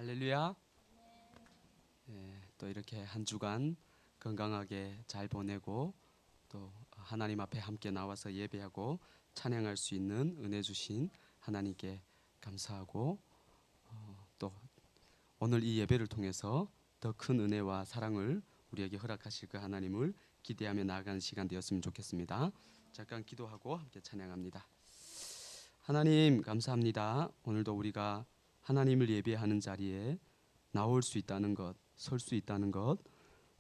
할렐루야. 또 이렇게 한 주간 건강하게 잘 보내고 또 하나님 앞에 함께 나와서 예배하고 찬양할 수 있는 은혜 주신 하나님께 감사하고 또 오늘 이 예배를 통해서 더 큰 은혜와 사랑을 우리에게 허락하실 그 하나님을 기대하며 나아가는 시간 되었으면 좋겠습니다. 잠깐 기도하고 함께 찬양합니다. 하나님 감사합니다. 오늘도 우리가 하나님을 예배하는 자리에 나올 수 있다는 것, 설 수 있다는 것,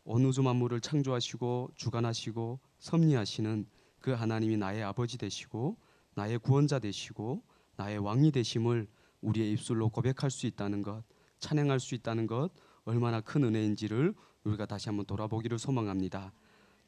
온 우주 만물을 창조하시고 주관하시고 섭리하시는 그 하나님이 나의 아버지 되시고 나의 구원자 되시고 나의 왕이 되심을 우리의 입술로 고백할 수 있다는 것, 찬양할 수 있다는 것, 얼마나 큰 은혜인지를 우리가 다시 한번 돌아보기를 소망합니다.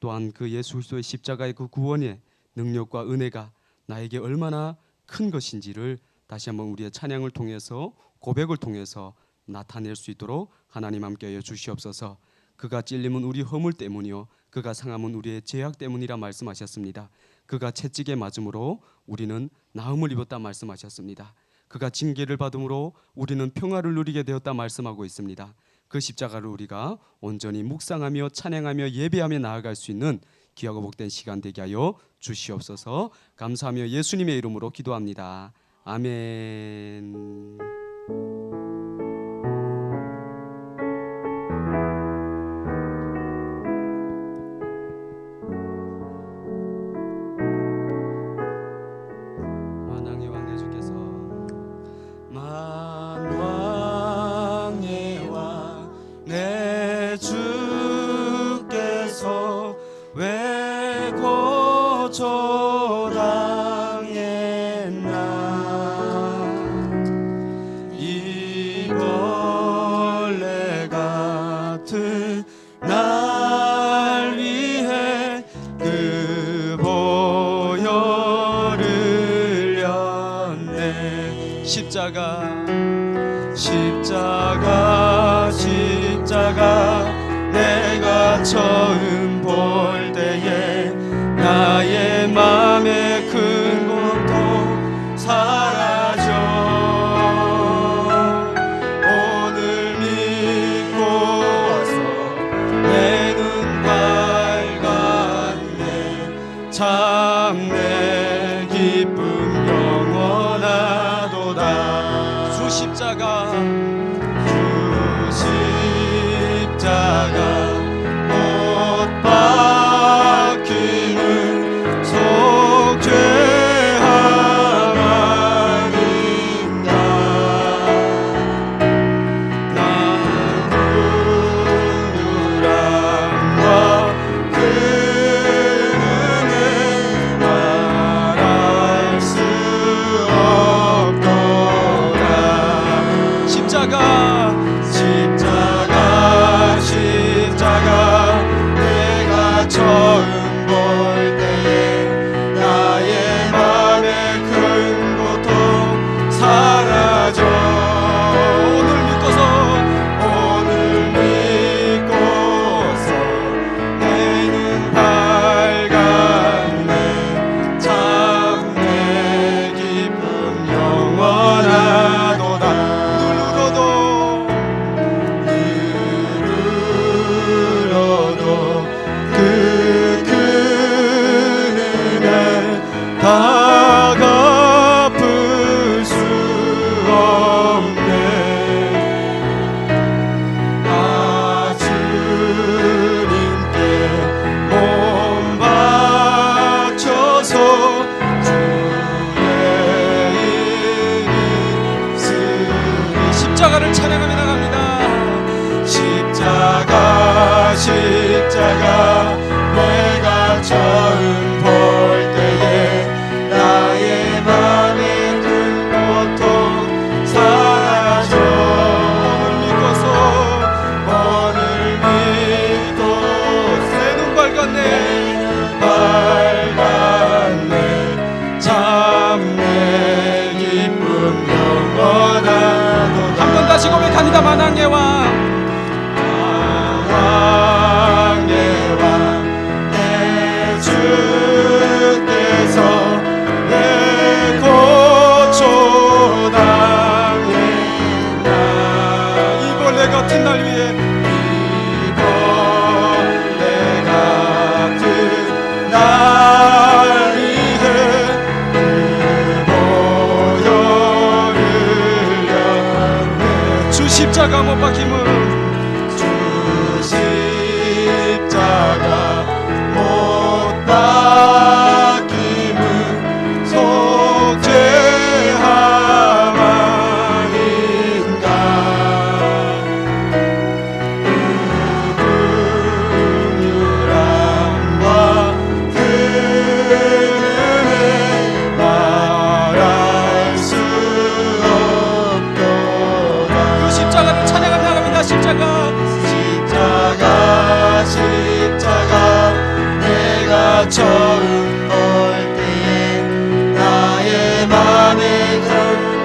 또한 그 예수 그리스도의 십자가의 그 구원의 능력과 은혜가 나에게 얼마나 큰 것인지를 다시 한번 우리의 찬양을 통해서 고백을 통해서 나타낼 수 있도록 하나님 함께하여 주시옵소서. 그가 찔림은 우리 허물 때문이요 그가 상함은 우리의 죄악 때문이라 말씀하셨습니다. 그가 채찍에 맞음으로 우리는 나음을 입었다 말씀하셨습니다. 그가 징계를 받음으로 우리는 평화를 누리게 되었다 말씀하고 있습니다. 그 십자가를 우리가 온전히 묵상하며 찬양하며 예배하며 나아갈 수 있는 귀하고 복된 시간 되게 하여 주시옵소서. 감사하며 예수님의 이름으로 기도합니다. 아멘. 만왕의 왕 내 주께서 만왕의 왕 내 주께서 왜 고초당했나 이 벌레 같은 날 위해 그 보혈을 흘렸네. 십자가 내가 처음 볼 때에 나의 맘에 큰 고통 사라져. 오늘 믿고 와서 내 눈 밝았네. 참 내 기쁨 영원하도다. 주 십자가 못 박히는 속죄함 아닌가. 난 긍휼함과 그 은혜 말할 수 없도다. 십자가 내가 처음 볼 때에 나의 맘에 큰 고통 사라져. 오늘 믿고서 내 눈 밝았네. 참 내 기쁨 영원하도다. 그 은혜 다 갚을 수 없네. 나 주님께 몸 바쳐서 주의 이름 쓰리. 십자가를 찬양하며 나갑니다. 십자가 내가 처음 볼 때에 나의 맘에 큰 고통 사라져. 오늘 믿고 내 눈 밝았네. 참 내 기쁨 영원하도다. 한 번 다시 고백합니다. 만왕의 왕 내 주께서 내 고초당했나 같은 날 위해 이번에 같은 날 위해 그 보혈을 흘렸네. 주 십자가 못 박힘은 주 십자가 못 박힘은 속죄함 아닌가. 그 긍휼함과 그 은혜 말할 수 없도다. 그 십자가를 찬양하며 나갑니다. 십자가 십자가 내가 처음 볼 때에 나의 맘에 큰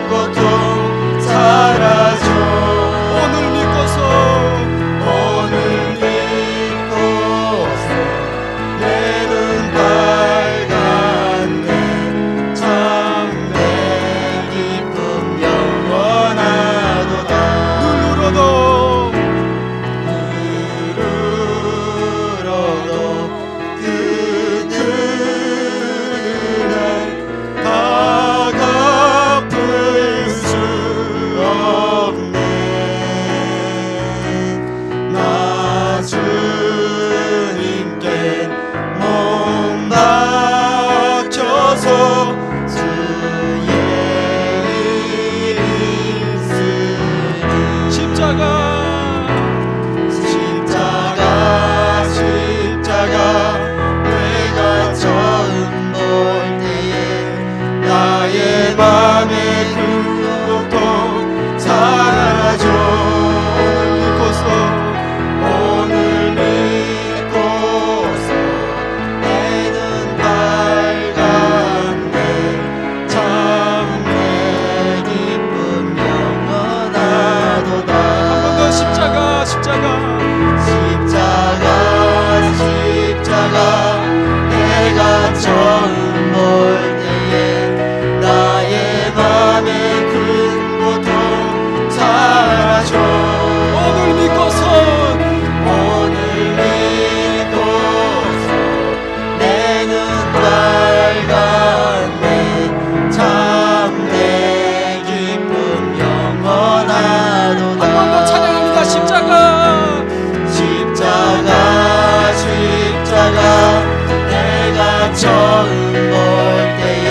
고통 사라져. 오늘 믿고서 오늘 믿고서 내 눈 밝았네. 참 내 기쁨 영원하도다. 누르러도 그 그날 다 갚을 수 없네. 나 주님께 몸 바쳐서 주의 이름 쓰리. 십자가 내가 처음 볼 때에 나의 맘에 그 고통 사라져. 오늘 믿고서 내 눈 밝았네. 참 내 기쁨 영원하도다. 한 번 더 십자가 내가 처음 볼 때에 나의 맘에 큰 고통 사라져. 오늘 믿고서 내 눈 밝았네. 참 내 기쁨 영원하도다. 한 번 더 찬양합니다. 십자가 내가 처음 볼 때에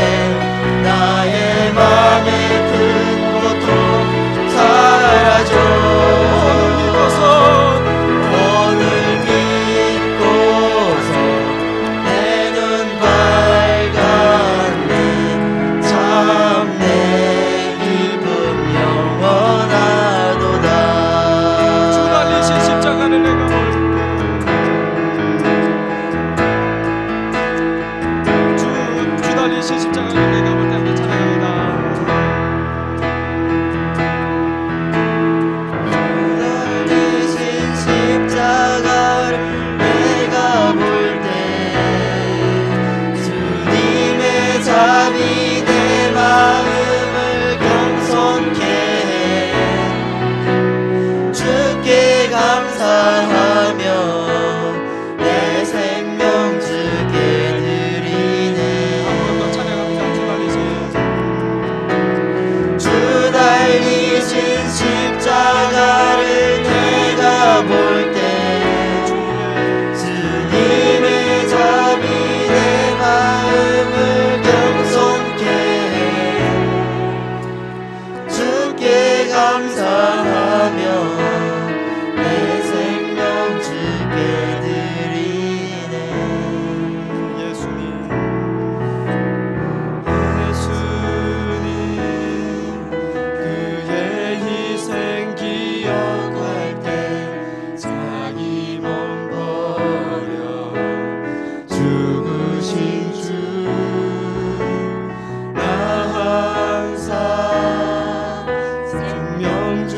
나의 맘에 큰 고통 사라져. 오늘 믿고서 내 눈 밝았네. 참 내 기쁨 영원하도다. 주 달리신 십자가를 내가 볼 주 달리신 십자가를 내가 볼 때 함께 찬양합니다. 달리신 십자가를 내가 볼 때 주님의 잠이 내 마음을 경손케 해. 주께 감사하며 내 생명 주께 드리네. 한 번 더 찬양합니다. 주 달리신 십자가를 내가 볼 때 주님의 잠이 내 마음을 경손케 해. 주께 감사하며 내 생명 주께 드리네. 예수님 그의 희생 기억할 때 자기 몸 버려 죽으신 주. 나 항상 생명 주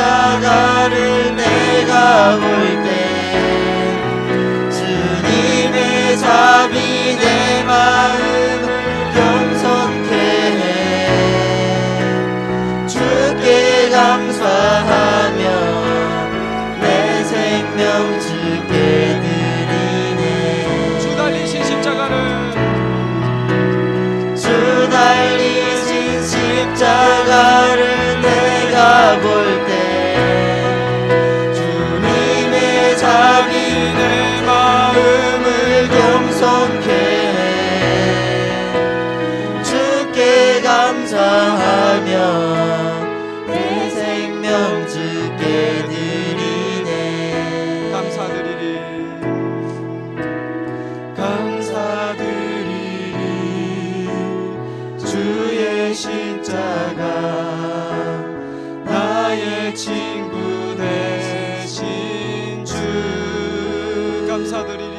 십자가를 내가 볼 때 주님의 자비 내 마음을 겸손케 해 주께 감사하며 내 생명 주께 드리네 주 달리신 십자가를 주 달리신 십자가를 내가 볼 때 주님의 자비 내 마음을 겸손케 해 주께 감사하며 내 생명 주께 드리네 감사드리리 주의 십자가 나의 친구 되신 주 감사드리리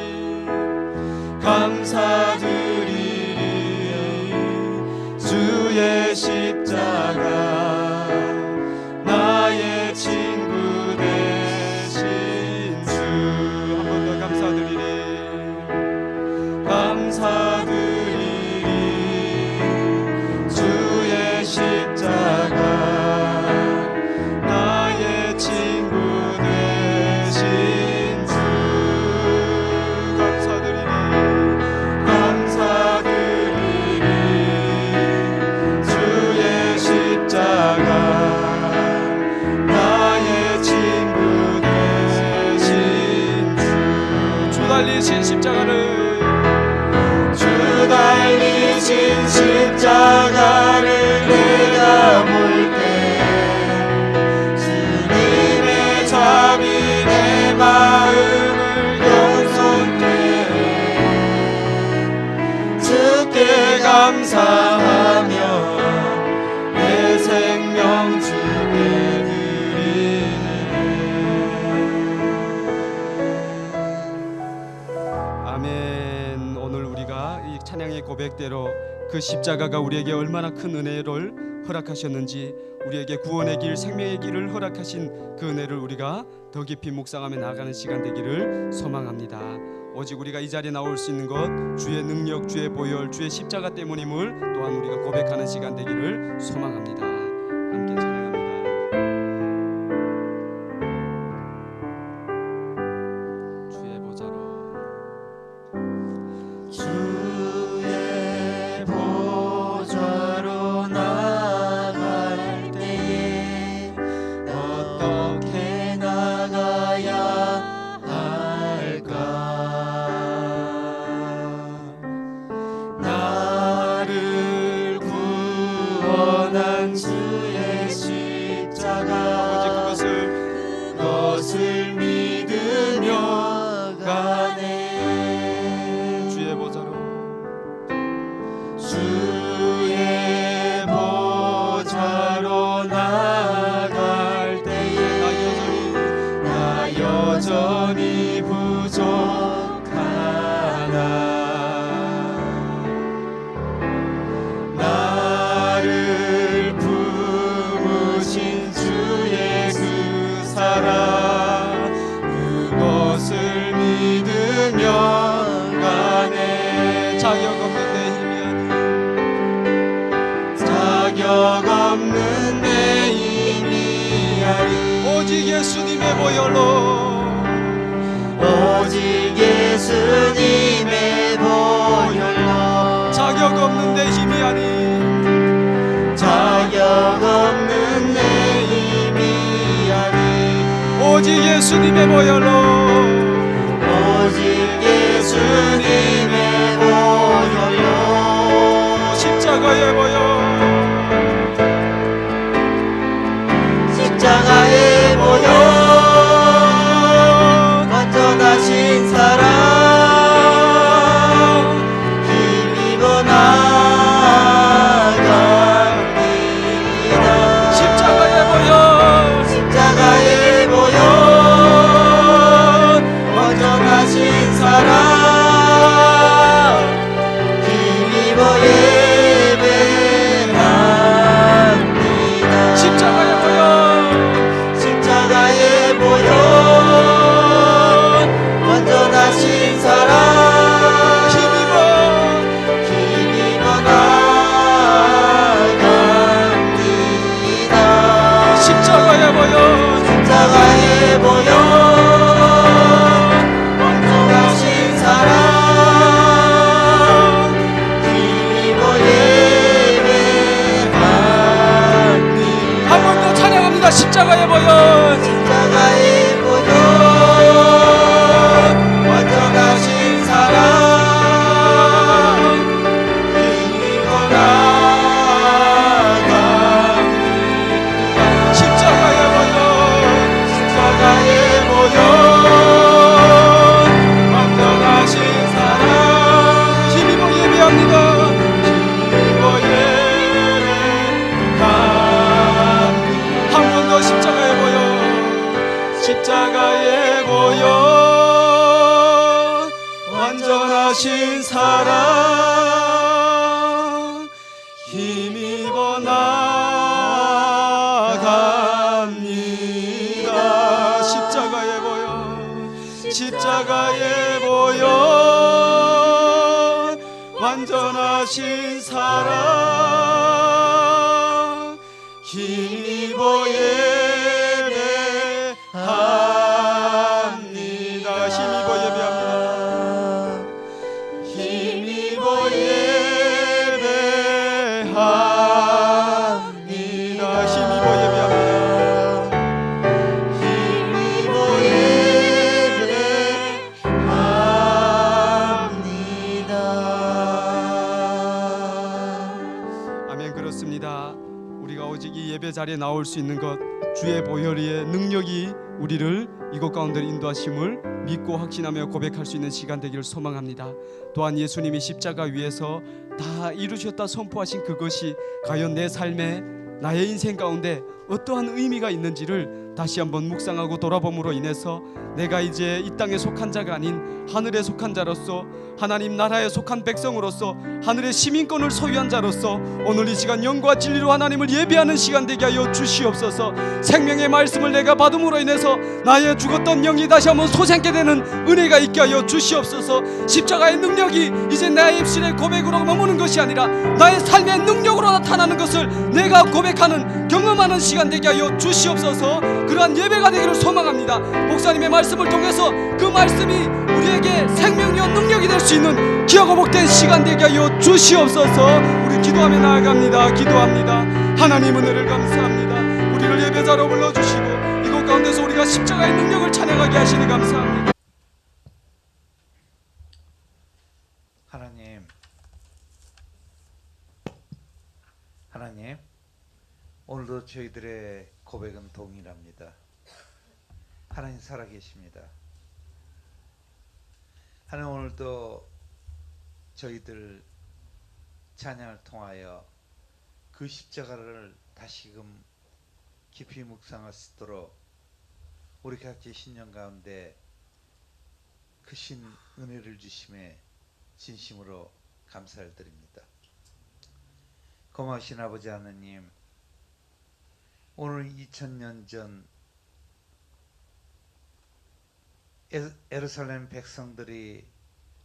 주의 십자가 나의 친구 되신 주 한 번 더 감사드리리 주의 십자가 나의 친구 되신 주 감사드리리 주의 십자가 나의 친구 되신 주 달리신 십자가를 주 달리신 십자가를 내가 볼 때 주님의 자비 내 마음을 겸손케 해 주께 감사하며 내 생명 주께 드리네 아멘. 오늘 우리가 이 찬양의 고백대로 그 십자가가 우리에게 얼마나 큰 은혜를 허락하셨는지, 우리에게 구원의 길, 생명의 길을 허락하신 그 은혜를 우리가 더 깊이 묵상하며 나가는 시간 되기를 소망합니다. 오직 우리가 이 자리에 나올 수 있는 것 주의 능력, 주의 보혈, 주의 십자가 때문임을 또한 우리가 고백하는 시간 되기를 소망합니다. 함께 찬양합니다. 주의 보좌로 주의 보좌로 나갈 때에 어떻게 나가야 할까 나를 구원한 주의 십자가 그것을 믿으며 가네 주의 보좌로 주의 보좌로 나갈 때에 나 여전히 부족하나 나를 품으신 주의 그 사랑 그것을 믿으며 가네 자격 없는 내 힘이 자격 없는 내 힘이 아니 오직 예수님의 보혈로 오직 예수님의 보혈로 자격 없는 내 힘이 아니 자격 없는 내 힘이 아니 오직 예수님의 보혈로 오직 예수님의 보혈로 십자가의 보혈 십자가의 보혈 완전하신 사랑 힘입어 나갑니다 십자가의 보혈 십자가의 보혈 보여 완전하신 사랑 힘입어 예배합니다. 한 번 더 찬양합니다. 십자가의 보혈, 십자가의 보혈 완전하신 사랑 힘입어 나아갑니다. 십자가의 보혈, 십자가의 보혈 완전하신 사랑 힘입어 예배합니다. 힘입어 예배합니다. 한 번 더 십자가의 보혈, 십자가의 보혈 완전하신 사랑 힘입어 나갑니다. 십자가의 보혈, 십자가의 보혈 완전하신 사랑 힘입어 예배합니다. 힘입어 예배합니다. 힘입어 예배합니다. 힘입어 예배합니다. 힘입어 예배합니다. 아멘. 그렇습니다. 우리가 오직 이 예배 자리에 나올 수 있는 것, 주의 보혈의 능력이 우리를 이곳 가운데 인도하심을 믿고 확신하며 고백할 수 있는 시간 되기를 소망합니다. 또한 예수님이 십자가 위에서 다 이루셨다 선포하신 그것이 과연 내 삶에, 나의 인생 가운데 어떠한 의미가 있는지를 다시 한번 묵상하고 돌아봄으로 인해서 내가 이제 이 땅에 속한 자가 아닌 하늘에 속한 자로서, 하나님 나라에 속한 백성으로서, 하늘의 시민권을 소유한 자로서 오늘 이 시간 영과 진리로 하나님을 예배하는 시간 되게 하여 주시옵소서. 생명의 말씀을 내가 받음으로 인해서 나의 죽었던 영이 다시 한번 소생케 되는 은혜가 있게 하여 주시옵소서. 십자가의 능력이 이제 내 입술의 고백으로 머무는 것이 아니라 나의 삶의 능력으로 나타나는 것을 내가 고백하는, 경험하는 시간 되게 하여 주시옵소서. 그러한 예배가 되기를 소망합니다. 목사님의 말씀을 통해서 그 말씀이 우리에게 생명이요 능력이 될 수 있는 기하고 복된 시간 되게 하여 주시옵소서. 우리 기도하며 나아갑니다. 기도합니다. 하나님 은혜를 감사합니다. 우리를 예배자로 불러주시고 이곳 가운데서 우리가 십자가의 능력을 찬양하게 하시니 감사합니다. 하나님, 오늘도 저희들의 고백은 동일합니다. 하나님 살아계십니다. 하나님, 오늘도 저희들 찬양을 통하여 그 십자가를 다시금 깊이 묵상할 수 있도록 우리 각자의 신령 가운데 크신 은혜를 주심에 진심으로 감사를 드립니다. 고마우신 아버지 하나님, 오늘 2000년 전 예루살렘 백성들이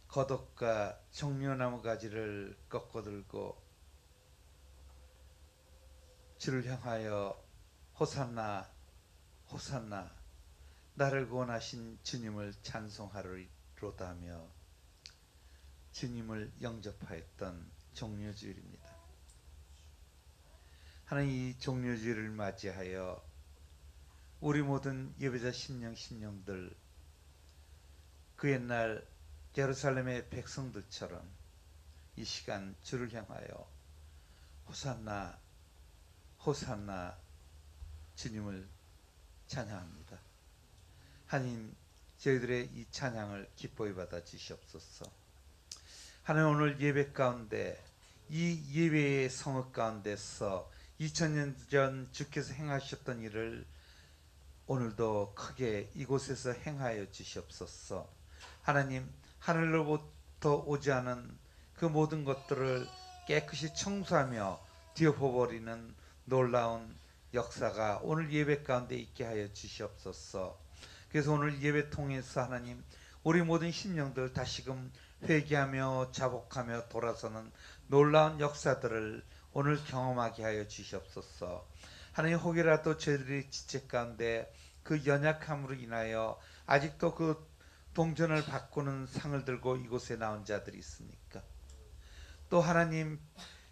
겉옷과 종려나무 가지를 꺾어 들고 주를 향하여 호산나 호산나 나를 구원하신 주님을 찬송하리로다며 주님을 영접하였던 종려주일입니다. 하나님, 이 종려주일을 맞이하여 우리 모든 예배자 심령들 그 옛날 예루살렘의 백성들처럼 이 시간 주를 향하여 호산나 호산나 주님을 찬양합니다. 하나님, 저희들의 이 찬양을 기뻐히 받아 주시옵소서. 하나님, 오늘 예배 가운데 이 예배의 성읍 가운데서 2000년 전 주께서 행하셨던 일을 오늘도 크게 이곳에서 행하여 주시옵소서. 하나님, 하늘로부터 오지 않은 그 모든 것들을 깨끗이 청소하며 뒤엎어버리는 놀라운 역사가 오늘 예배 가운데 있게 하여 주시옵소서. 그래서 오늘 예배 통해서 하나님, 우리 모든 심령들 다시금 회개하며 자복하며 돌아서는 놀라운 역사들을 오늘 경험하게 하여 주시옵소서. 하나님, 혹이라도 저희들이 지체 가운데 그 연약함으로 인하여 아직도 그 동전을 바꾸는 상을 들고 이곳에 나온 자들이 있습니까? 또 하나님,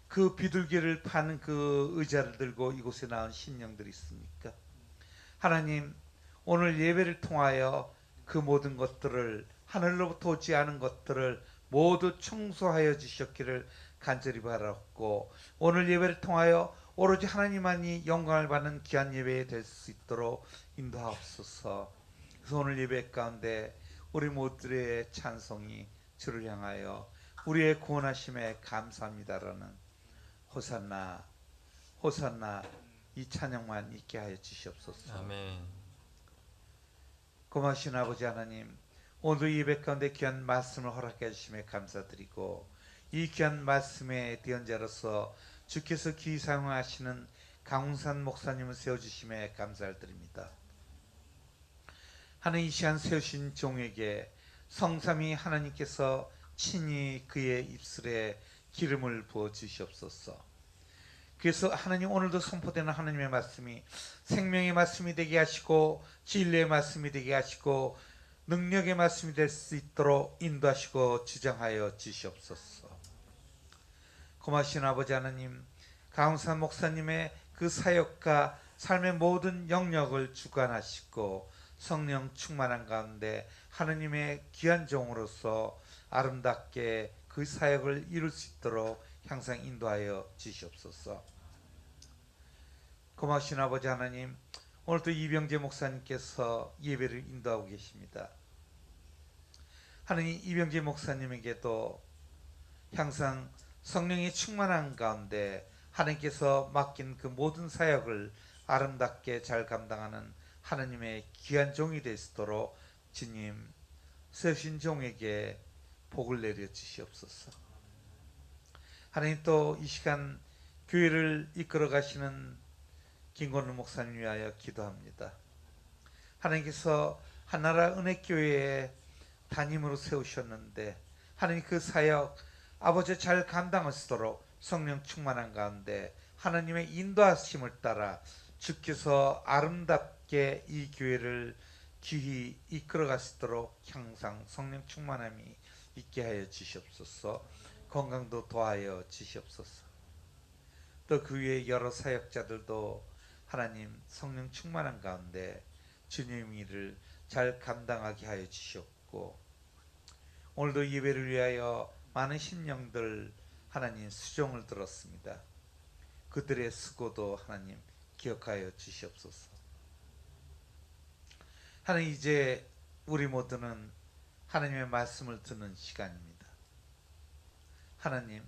그 비둘기를 파는 그 의자를 들고 이곳에 나온 심령들이 있습니까? 하나님, 오늘 예배를 통하여 그 모든 것들을, 하늘로부터 오지 않은 것들을 모두 청소하여 주셨기를 간절히 바랐고, 오늘 예배를 통하여 오로지 하나님만이 영광을 받는 귀한 예배 될 수 있도록 인도하옵소서. 그래서 오늘 예배 가운데 우리 모두의 찬송이 주를 향하여 우리의 구원하심에 감사합니다라는 호산나 호산나 이 찬양만 있게 하여 주시옵소서. 아멘. 고마우신 아버지 하나님, 오늘 예배 가운데 귀한 말씀을 허락해 주심에 감사드리고, 이 귀한 말씀의 대언자로서 주께서 귀 사용하시는 강훈산 목사님을 세워주심에 감사를 드립니다. 하나님, 이 시간 세우신 종에게 성삼위 하나님께서 친히 그의 입술에 기름을 부어 주시옵소서. 그래서 하나님, 오늘도 선포되는 하나님의 말씀이 생명의 말씀이 되게 하시고 진리의 말씀이 되게 하시고 능력의 말씀이 될 수 있도록 인도하시고 주장하여 주시옵소서. 고마우신 아버지 하나님, 강훈산 목사님의 그 사역과 삶의 모든 영역을 주관하시고 성령 충만한 가운데 하나님의 귀한 종으로서 아름답게 그 사역을 이룰 수 있도록 항상 인도하여 주시옵소서. 고마우신 아버지 하나님, 오늘도 이병재 목사님께서 예배를 인도하고 계십니다. 하나님, 이병재 목사님에게도 항상 성령이 충만한 가운데 하나님께서 맡긴 그 모든 사역을 아름답게 잘 감당하는 하나님의 귀한 종이 되시도록 주님, 세우신 종에게 복을 내려 주시옵소서. 하나님, 또 이 시간 교회를 이끌어 가시는 김건우 목사님 위하여 기도합니다. 하나님께서 한나라 은혜교회에 담임으로 세우셨는데 하나님, 그 사역 아버지 잘 감당하시도록 성령 충만한 가운데 하나님의 인도하심을 따라 주께서 아름답게 이 교회를 귀히 이끌어 가시도록 항상 성령 충만함이 있게 하여 주시옵소서. 건강도 도하여 주시옵소서. 또 그 위에 여러 사역자들도 하나님 성령 충만한 가운데 주님 일을 잘 감당하게 하여 주시옵고, 오늘도 예배를 위하여 많은 심령들 하나님 수종을 들었습니다. 그들의 수고도 하나님 기억하여 주시옵소서. 하나님, 이제 우리 모두는 하나님의 말씀을 듣는 시간입니다. 하나님,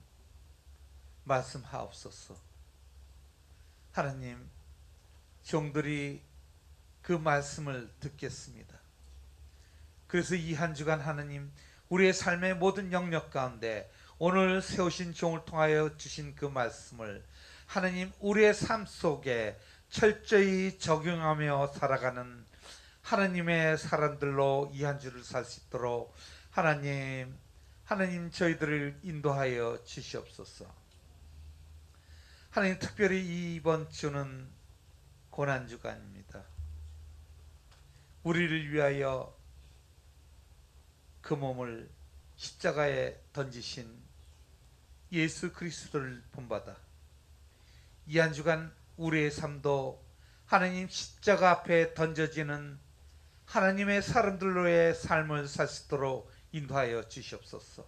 말씀하옵소서. 하나님, 종들이 그 말씀을 듣겠습니다. 그래서 이 한 주간 하나님, 우리의 삶의 모든 영역 가운데 오늘 세우신 종을 통하여 주신 그 말씀을 하나님, 우리의 삶 속에 철저히 적용하며 살아가는 하나님의 사람들로 이 한 주를 살 수 있도록 하나님 저희들을 인도하여 주시옵소서. 하나님, 특별히 이번 주는 고난주간입니다. 우리를 위하여 그 몸을 십자가에 던지신 예수 그리스도를 본받아 이 한 주간 우리의 삶도 하나님 십자가 앞에 던져지는 하나님의 사람들로의 삶을 살 수 있도록 인도하여 주시옵소서.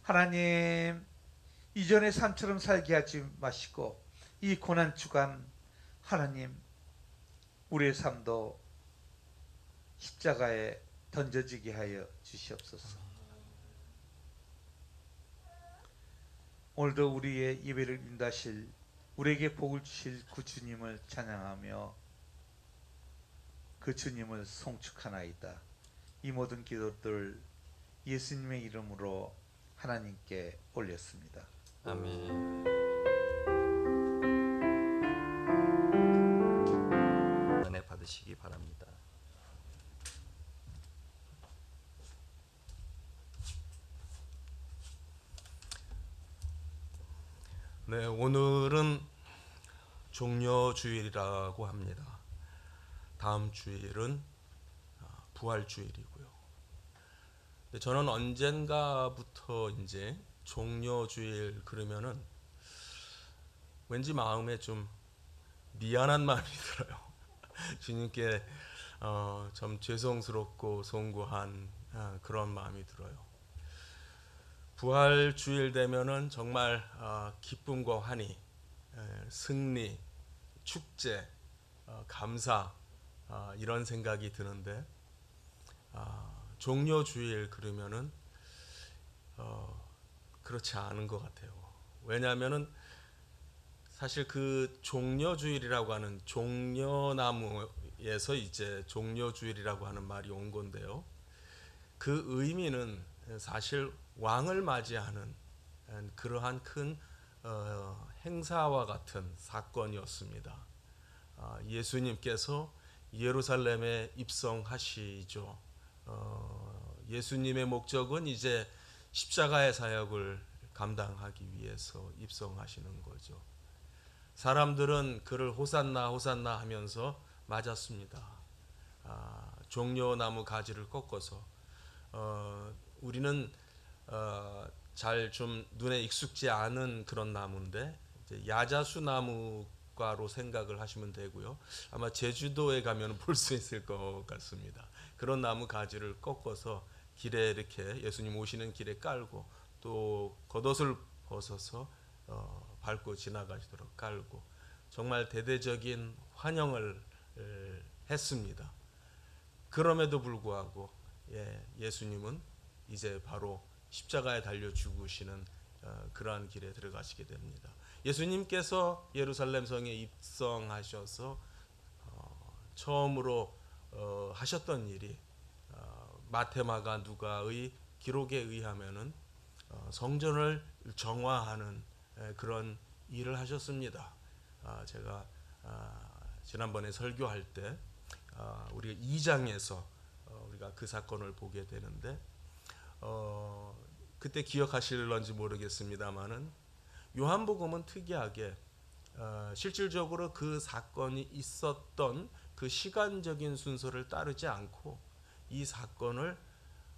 하나님, 이전의 삶처럼 살게 하지 마시고 이 고난 주간 하나님, 우리의 삶도 십자가에 던져지게 하여 주시옵소서. 오늘도 우리의 예배를 인도하실, 우리에게 복을 주실 그 주님을 찬양하며 그 주님을 송축하나이다. 이 모든 기도들 예수님의 이름으로 하나님께 올렸습니다. 아멘. 은혜 받으시기 바랍니다. 네, 오늘은 종려주일이라고 합니다. 다음 주일은 부활주일이고요. 근데 저는 언젠가부터 이제 종려주일 그러면은 왠지 마음에 좀 미안한 마음이 들어요. 주님께 좀 죄송스럽고 송구한 그런 마음이 들어요. 부활주일 되면은 정말 기쁨과 환희, 승리, 축제, 감사 이런 생각이 드는데 종려주일 그러면은 그렇지 않은 것 같아요. 왜냐하면은 사실 그 종려주일이라고 하는 종려나무에서 이제 종려주일이라고 하는 말이 온 건데요. 그 의미는 사실 왕을 맞이하는 그러한 큰 행사와 같은 사건이었습니다. 예수님께서 예루살렘에 입성하시죠. 예수님의 목적은 이제 십자가의 사역을 감당하기 위해서 입성하시는 거죠. 사람들은 그를 호산나 호산나 하면서 맞았습니다. 종려나무 가지를 꺾어서 우리는 잘 좀 눈에 익숙지 않은 그런 나무인데 이제 야자수 나무과로 생각을 하시면 되고요. 아마 제주도에 가면 볼 수 있을 것 같습니다. 그런 나무 가지를 꺾어서 길에 이렇게 예수님 오시는 길에 깔고 또 겉옷을 벗어서 밟고 지나가시도록 깔고 정말 대대적인 환영을 했습니다. 그럼에도 불구하고 예수님은 이제 바로 십자가에 달려 죽으시는 그러한 길에 들어가시게 됩니다. 예수님께서 예루살렘 성에 입성하셔서 처음으로 하셨던 일이 마태, 마가, 누가의 기록에 의하면은 성전을 정화하는 그런 일을 하셨습니다. 제가 지난번에 설교할 때 우리가 2장에서 우리가 그 사건을 보게 되는데 그때 기억하실런지 모르겠습니다만은 요한복음은 특이하게 실질적으로 그 사건이 있었던 그 시간적인 순서를 따르지 않고 이 사건을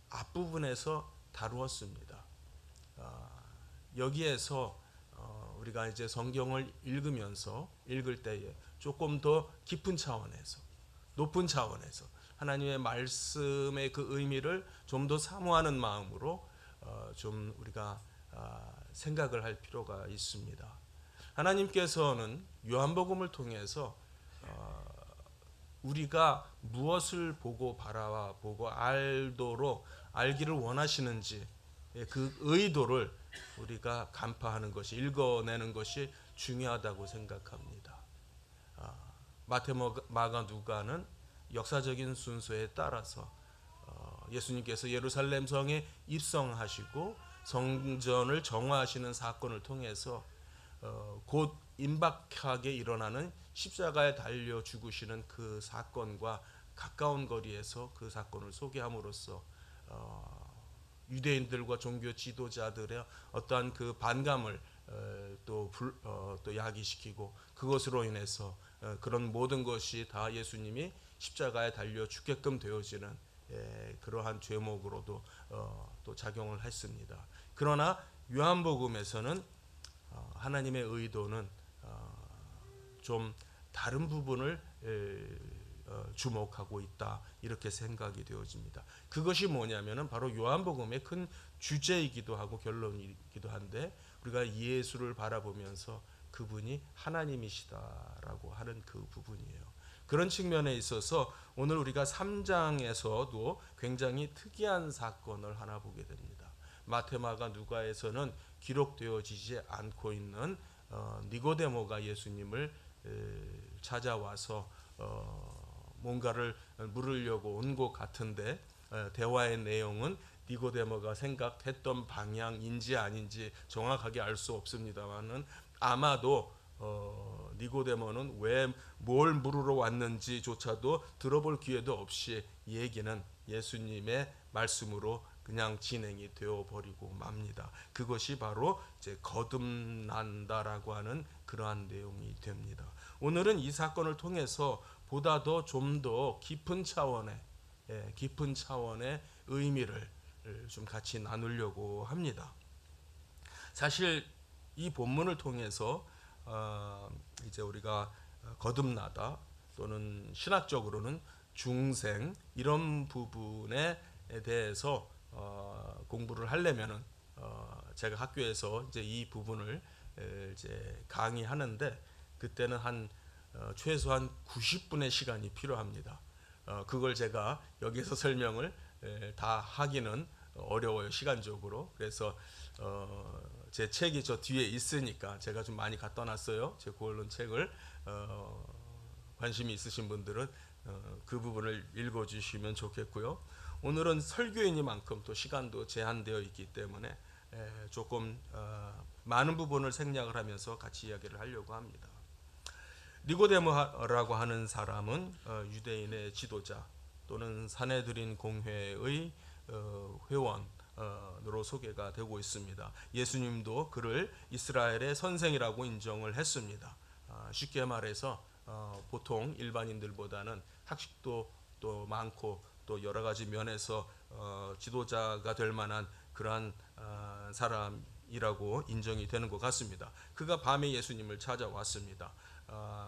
앞부분에서 다루었습니다. 여기에서 우리가 이제 성경을 읽을 때에 조금 더 깊은 차원에서 높은 차원에서 하나님의 말씀의 그 의미를 좀 더 사모하는 마음으로 좀 우리가 생각을 할 필요가 있습니다. 하나님께서는 요한복음을 통해서 우리가 무엇을 보고 바라보고 알기를 원하시는지 그 의도를 우리가 간파하는 것이 읽어내는 것이 중요하다고 생각합니다. 마태, 마가, 누가는 역사적인 순서에 따라서 예수님께서 예루살렘 성에 입성하시고 성전을 정화하시는 사건을 통해서 곧 임박하게 일어나는 십자가에 달려 죽으시는 그 사건과 가까운 거리에서 그 사건을 소개함으로써 유대인들과 종교 지도자들의 어떠한 그 반감을 또 야기시키고 그것으로 인해서 그런 모든 것이 다 예수님이 십자가에 달려 죽게끔 되어지는 그러한 죄목으로도 또 작용을 했습니다. 그러나 요한복음에서는 하나님의 의도는 좀 다른 부분을 주목하고 있다 이렇게 생각이 되어집니다. 그것이 뭐냐면은 바로 요한복음의 큰 주제이기도 하고 결론이기도 한데 우리가 예수를 바라보면서 그분이 하나님이시다라고 하는 그 부분이에요. 그런 측면에 있어서 오늘 우리가 3장에서도 굉장히 특이한 사건을 하나 보게 됩니다. 마태, 마가, 누가에서는 기록되어지지 않고 있는 니고데모가 예수님을 찾아와서 뭔가를 물으려고 온 것 같은데 대화의 내용은 니고데모가 생각했던 방향인지 아닌지 정확하게 알 수 없습니다만은 아마도 니고데모는 왜 뭘 물으러 왔는지조차도 들어볼 기회도 없이 얘기는 예수님의 말씀으로 그냥 진행이 되어 버리고 맙니다. 그것이 바로 이제 거듭난다라고 하는 그러한 내용이 됩니다. 오늘은 이 사건을 통해서 보다도 좀 더 깊은 차원의 의미를 좀 같이 나누려고 합니다. 사실 이 본문을 통해서 이제 우리가 거듭나다 또는 신학적으로는 중생 이런 부분에 대해서 공부를 하려면은 제가 학교에서 이제 이 부분을 이제 강의하는데 그때는 한 최소한 90분의 시간이 필요합니다. 그걸 제가 여기서 설명을 다 하기는 어려워요, 시간적으로. 그래서 제 책이 저 뒤에 있으니까 제가 좀 많이 갖다 놨어요. 제 고언론 책을 관심이 있으신 분들은 그 부분을 읽어주시면 좋겠고요. 오늘은 설교이니만큼 또 시간도 제한되어 있기 때문에 조금 많은 부분을 생략을 하면서 같이 이야기를 하려고 합니다. 니고데모라고 하는 사람은 유대인의 지도자 또는 사내들인 공회의 회원으로 소개가 되고 있습니다. 예수님도 그를 이스라엘의 선생이라고 인정을 했습니다. 쉽게 말해서 보통 일반인들보다는 학식도 또 많고 또 여러 가지 면에서 지도자가 될 만한 그러한 사람이라고 인정이 되는 것 같습니다. 그가 밤에 예수님을 찾아왔습니다.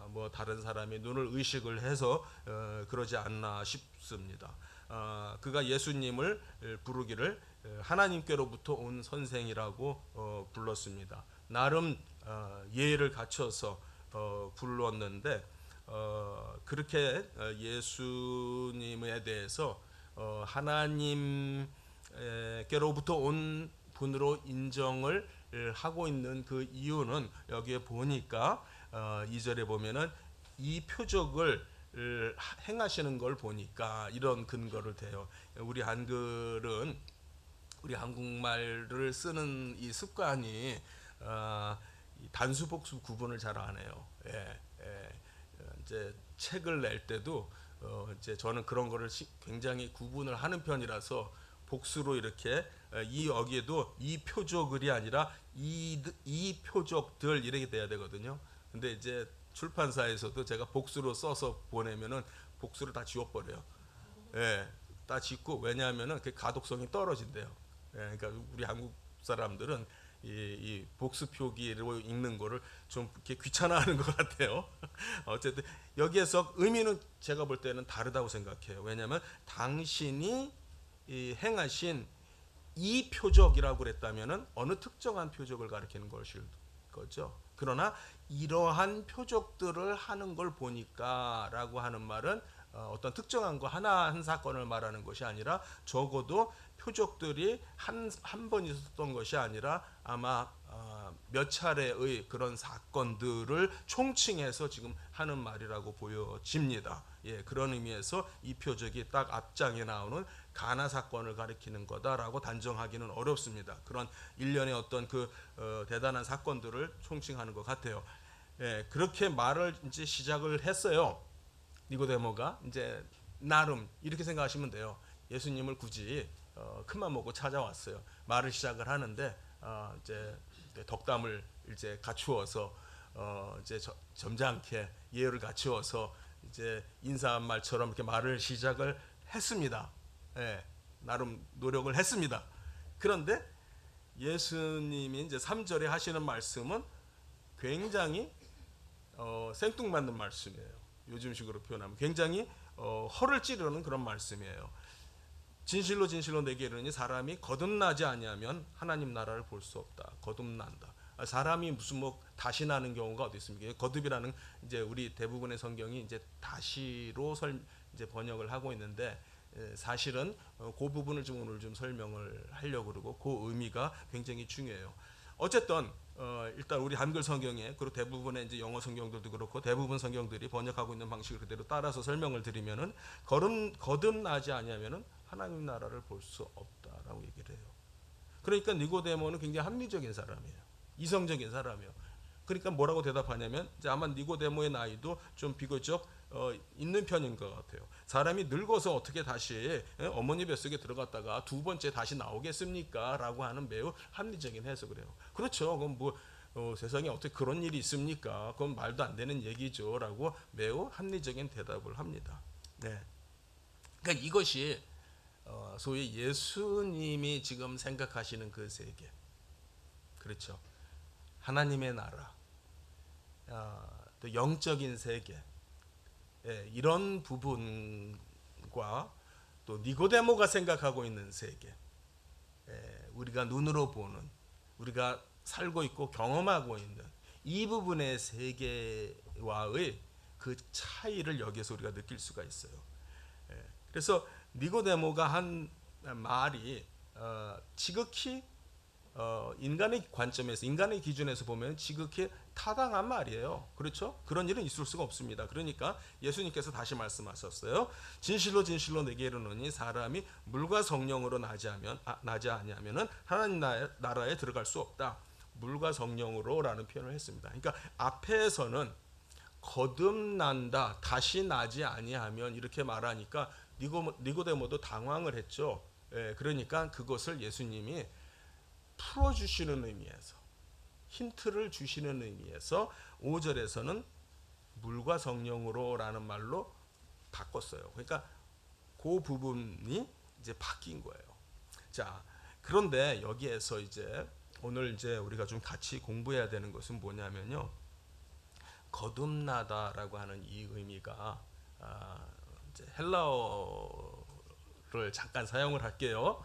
뭐 다른 사람이 눈을 의식을 해서 그러지 않나 싶습니다. 그가 예수님을 부르기를 하나님께로부터 온 선생이라고 불렀습니다. 나름 예의를 갖춰서 불렀는데 그렇게 예수님에 대해서 하나님께로부터 온 분으로 인정을 하고 있는 그 이유는 여기에 보니까 2절에 보면은 이 표적을 행하시는 걸 보니까 이런 근거를 대요. 우리 한글은 우리 한국말을 쓰는 이 습관이 단수 복수 구분을 잘 안 해요. 이제 책을 낼 때도 이제 저는 그런 거를 굉장히 구분을 하는 편이라서 복수로 이렇게 여기에도 이 표적을이 아니라 이 표적들 이렇게 돼야 되거든요. 근데 이제 출판사에서도 제가 복수로 써서 보내면은 복수를 다 지워버려요. 다 짓고 왜냐하면은 그 가독성이 떨어진대요. 그러니까 우리 한국 사람들은 이 복수 표기로 읽는 거를 좀 이렇게 귀찮아하는 것 같아요. 어쨌든 여기에서 의미는 제가 볼 때는 다르다고 생각해요. 왜냐하면 당신이 행하신 이 표적이라고 그랬다면은 어느 특정한 표적을 가리키는 것일 거죠. 그러나 이러한 표적들을 하는 걸 보니까라고 하는 말은 어떤 특정한 거 하나 한 사건을 말하는 것이 아니라 적어도 표적들이 한 번 있었던 것이 아니라 아마 몇 차례의 그런 사건들을 총칭해서 지금 하는 말이라고 보여집니다. 그런 의미에서 이 표적이 딱 앞장에 나오는 가나 사건을 가리키는 거다라고 단정하기는 어렵습니다. 그런 일련의 어떤 그 대단한 사건들을 총칭하는 것 같아요. 그렇게 말을 이제 시작을 했어요. 니고데모가 이제 나름 이렇게 생각하시면 돼요. 예수님을 굳이 큰맘 먹고 찾아왔어요. 말을 시작을 하는데 이제 덕담을 이제 갖추어서 이제 점잖게 예의를 갖추어서 이제 인사한 말처럼 이렇게 말을 시작을 했습니다. 나름 노력을 했습니다. 그런데 예수님이 이제 3절에 하시는 말씀은 굉장히 생뚱맞는 말씀이에요. 요즘식으로 표현하면 굉장히 허를 찌르는 그런 말씀이에요. 진실로 진실로 내게 이르니 사람이 거듭나지 아니하면 하나님 나라를 볼 수 없다. 거듭난다. 사람이 무슨 뭐 다시 나는 경우가 어디 있습니까? 거듭이라는 이제 우리 대부분의 성경이 이제 다시로 이제 번역을 하고 있는데 사실은 그 부분을 좀 오늘 좀 설명을 하려고 그러고 그 의미가 굉장히 중요해요. 어쨌든 일단 우리 한글 성경에 그리고 대부분의 이제 영어 성경들도 그렇고 대부분 성경들이 번역하고 있는 방식을 그대로 따라서 설명을 드리면은 거듭나지 아니하면은 하나님 나라를 볼 수 없다라고 얘기를 해요. 그러니까 니고데모는 굉장히 합리적인 사람이에요. 이성적인 사람이에요. 그러니까 뭐라고 대답하냐면 이제 아마 니고데모의 나이도 좀 비교적 있는 편인 것 같아요. 사람이 늙어서 어떻게 다시 어머니 뱃속에 들어갔다가 두 번째 다시 나오겠습니까? 라고 하는 매우 합리적인 해석을 해요. 그렇죠. 그럼 뭐 세상에 어떻게 그런 일이 있습니까? 그건 말도 안 되는 얘기죠. 라고 매우 합리적인 대답을 합니다. 네. 그러니까 이것이 소위 예수님이 지금 생각하시는 그 세계, 그렇죠? 하나님의 나라, 또 영적인 세계, 이런 부분과 또 니고데모가 생각하고 있는 세계, 우리가 눈으로 보는, 우리가 살고 있고 경험하고 있는 이 부분의 세계와의 그 차이를 여기서 우리가 느낄 수가 있어요. 그래서 니고데모가 한 말이 지극히 인간의 관점에서, 인간의 기준에서 보면 지극히 타당한 말이에요. 그렇죠? 그런 일은 있을 수가 없습니다. 그러니까 예수님께서 다시 말씀하셨어요. 진실로 진실로 내게 이르노니 사람이 물과 성령으로 나지 아니하면은 하나님 나라에 들어갈 수 없다. 물과 성령으로라는 표현을 했습니다. 그러니까 앞에서는 거듭난다, 다시 나지 아니하면 이렇게 말하니까 니고데모도 당황을 했죠. 그러니까 그것을 예수님이 풀어주시는 의미에서, 힌트를 주시는 의미에서 5절에서는 물과 성령으로라는 말로 바꿨어요. 그러니까 그 부분이 이제 바뀐 거예요. 자, 그런데 여기에서 이제 오늘 이제 우리가 좀 같이 공부해야 되는 것은 뭐냐면요, 거듭나다라고 하는 이 의미가 이제 헬라어를 잠깐 사용을 할게요.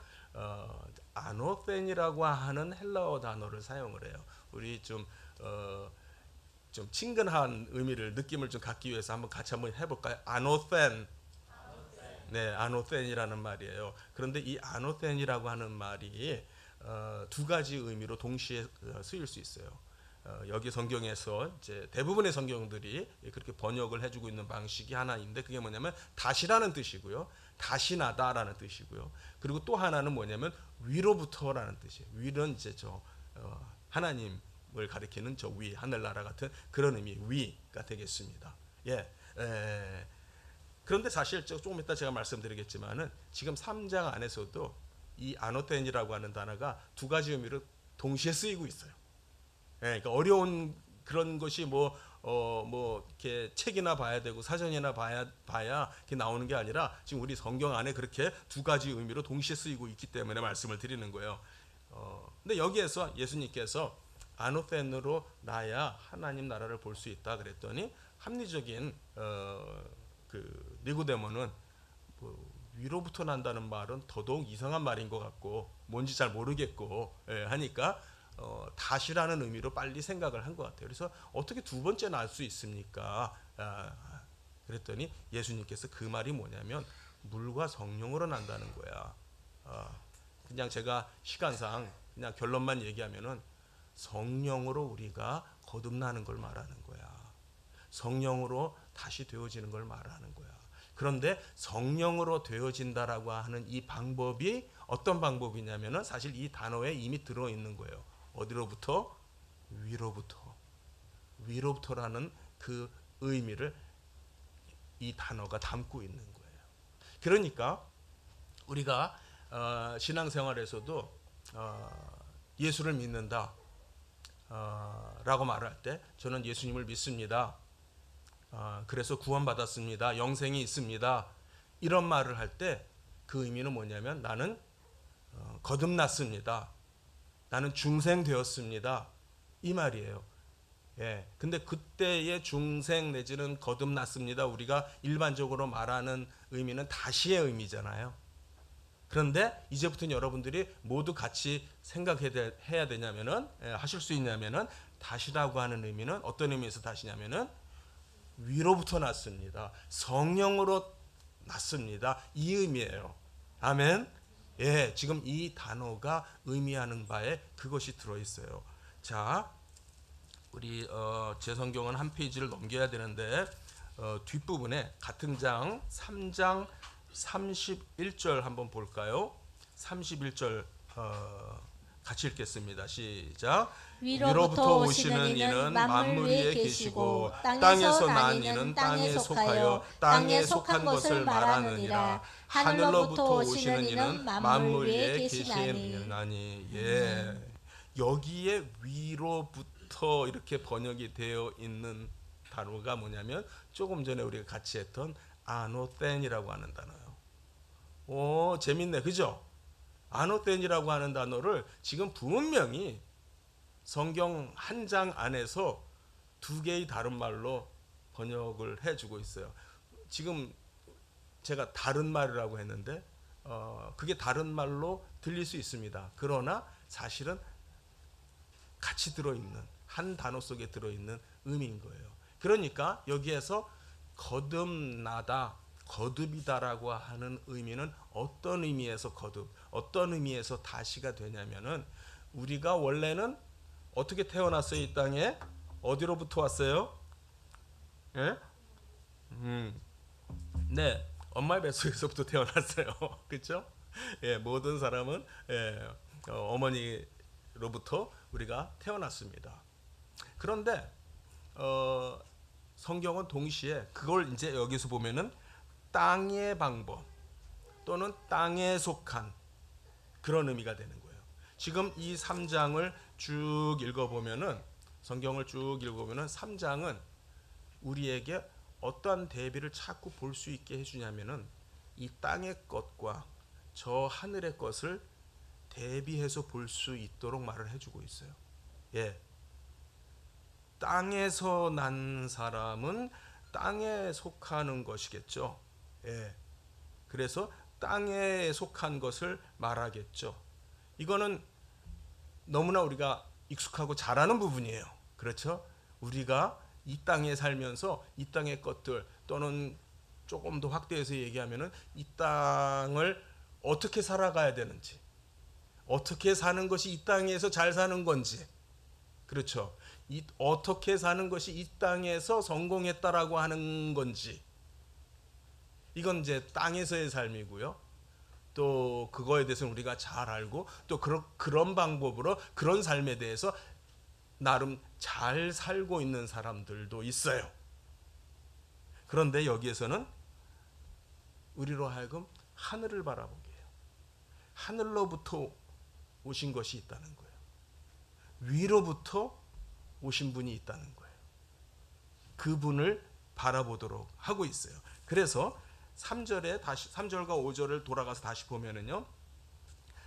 아노센이라고 하는 헬라어 단어를 사용을 해요. 우리 좀 친근한 의미를, 느낌을 좀 갖기 위해서 같이 한번 해볼까요? 아노센. 네, 아노센이라는 말이에요. 그런데 이 아노센이라고 하는 말이 두 가지 의미로 동시에 쓰일 수 있어요. 여기 성경에서 이제 대부분의 성경들이 그렇게 번역을 해주고 있는 방식이 하나인데, 그게 뭐냐면 다시라는 뜻이고요, 다시 나다라는 뜻이고요, 그리고 또 하나는 뭐냐면 위로부터라는 뜻이에요. 위는 이제 하나님을 가리키는 저 위, 하늘나라 같은 그런 의미, 위가 되겠습니다. 그런데 사실 조금 이따 제가 말씀드리겠지만은 지금 3장 안에서도 이 아노텐이라고 하는 단어가 두 가지 의미로 동시에 쓰이고 있어요. 그러니까 어려운 그런 것이 뭐 이렇게 책이나 봐야 되고 사전이나 봐야 이렇게 나오는 게 아니라 지금 우리 성경 안에 그렇게 두 가지 의미로 동시에 쓰이고 있기 때문에 말씀을 드리는 거예요. 근데 여기에서 예수님께서 아노텐으로 나야 하나님 나라를 볼 수 있다 그랬더니, 합리적인 그 니고데모는 위로부터 난다는 말은 더더욱 이상한 말인 것 같고 뭔지 잘 모르겠고 하니까 다시라는 의미로 빨리 생각을 한 것 같아요. 그래서 어떻게 두 번째 날 수 있습니까? 그랬더니 예수님께서 그 말이 뭐냐면 물과 성령으로 난다는 거야. 그냥 제가 시간상 그냥 결론만 얘기하면은 성령으로 우리가 거듭나는 걸 말하는 거야. 성령으로 다시 되어지는 걸 말하는 거야. 그런데 성령으로 되어진다라고 하는 이 방법이 어떤 방법이냐면은 사실 이 단어에 이미 들어있는 거예요. 어디로부터? 위로부터. 위로부터라는 그 의미를 이 단어가 담고 있는 거예요. 그러니까 우리가 신앙생활에서도 예수를 믿는다 라고 말할 때 저는 예수님을 믿습니다. 그래서 구원받았습니다. 영생이 있습니다. 이런 말을 할 때 그 의미는 뭐냐면 나는 거듭났습니다. 나는 중생되었습니다. 이 말이에요. 근데 그때의 중생 내지는 거듭났습니다, 우리가 일반적으로 말하는 의미는 다시의 의미잖아요. 그런데 이제부터는 여러분들이 모두 같이 생각해야 되냐면은, 하실 수 있냐면은, 다시라고 하는 의미는 어떤 의미에서 다시냐면은 위로부터 났습니다. 성령으로 났습니다. 이 의미예요. 아멘. 지금 이 단어가 의미하는 바에 그것이 들어 있어요. 자, 우리 제 성경은 한 페이지를 넘겨야 되는데 뒷부분에 같은 장 3장 31절 한번 볼까요? 31절 같이 읽겠습니다. 시작. 위로부터 오시는 이는 만물 위에 계시고 땅에서 난 이는 땅에 속하여 땅에 속한 것을 말하느니라. 하늘로부터 오시는 이는 만물 위에 계시나니. 여기에 위로부터 원어부터 이렇게 번역이 되어 있는 단어가 뭐냐면 조금 전에 우리가 같이 했던 아노텐이라고 하는 단어예요. 오, 재밌네, 그죠? 아노텐이라고 하는 단어를 지금 분명히 성경 한 장 안에서 두 개의 다른 말로 번역을 해주고 있어요. 지금 제가 다른 말이라고 했는데 그게 다른 말로 들릴 수 있습니다. 그러나 사실은 같이 들어있는 한 단어 속에 들어있는 의미인 거예요. 그러니까 여기에서 거듭나다, 거듭이다라고 하는 의미는 어떤 의미에서 거듭, 어떤 의미에서 다시가 되냐면은 우리가 원래는 어떻게 태어났어요? 이 땅에 어디로부터 왔어요? 예? 네, 엄마의 뱃속에서부터 태어났어요. 그렇죠? 예, 모든 사람은 어머니로부터 우리가 태어났습니다. 그런데 성경은 동시에 그걸 이제 여기서 보면은 땅의 방법 또는 땅에 속한 그런 의미가 되는 거예요. 지금 이 3장을 쭉 읽어보면은 성경을 쭉 읽어보면은 3장은 우리에게 어떠한 대비를 자꾸 볼 수 있게 해주냐면은 이 땅의 것과 저 하늘의 것을 대비해서 볼 수 있도록 말을 해주고 있어요. 예, 땅에서 난 사람은 땅에 속하는 것이겠죠. 예, 그래서 땅에 속한 것을 말하겠죠. 이거는 너무나 우리가 익숙하고 잘 아는 부분이에요. 그렇죠? 우리가 이 땅에 살면서 이 땅의 것들 또는 조금 더 확대해서 얘기하면은 이 땅을 어떻게 살아가야 되는지, 어떻게 사는 것이 이 땅에서 잘 사는 건지, 그렇죠? 어떻게 사는 것이 이 땅에서 성공했다라고 하는 건지, 이건 이제 땅에서의 삶이고요. 또 그거에 대해서는 우리가 잘 알고 또 그런 방법으로 그런 삶에 대해서 나름 잘 살고 있는 사람들도 있어요. 그런데 여기에서는 우리로 하여금 하늘을 바라보게 해요. 하늘로부터 오신 것이 있다는 거예요. 위로부터 오신 분이 있다는 거예요. 그분을 바라보도록 하고 있어요. 그래서 3절과 5절을 돌아가서 다시 보면은요,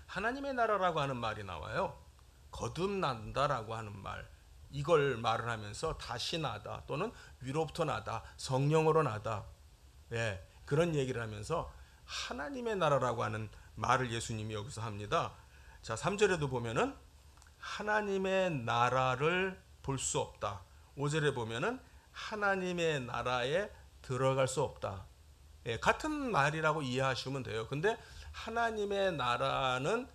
하나님의 나라라고 하는 말이 나와요. 거듭난다라고 하는 말, 이걸 말을 하면서 다시 나다 또는 위로부터 나다, 성령으로 나다, 예, 그런 얘기를 하면서 하나님의 나라라고 하는 말을 예수님이 여기서 합니다. 자, 3절에도 보면은 하나님의 나라를 볼 수 없다. 5절에 보면은 하나님의 나라에 들어갈 수 없다. 예, 같은 말이라고 이해하시면 돼요. 근데 하나님의 나라는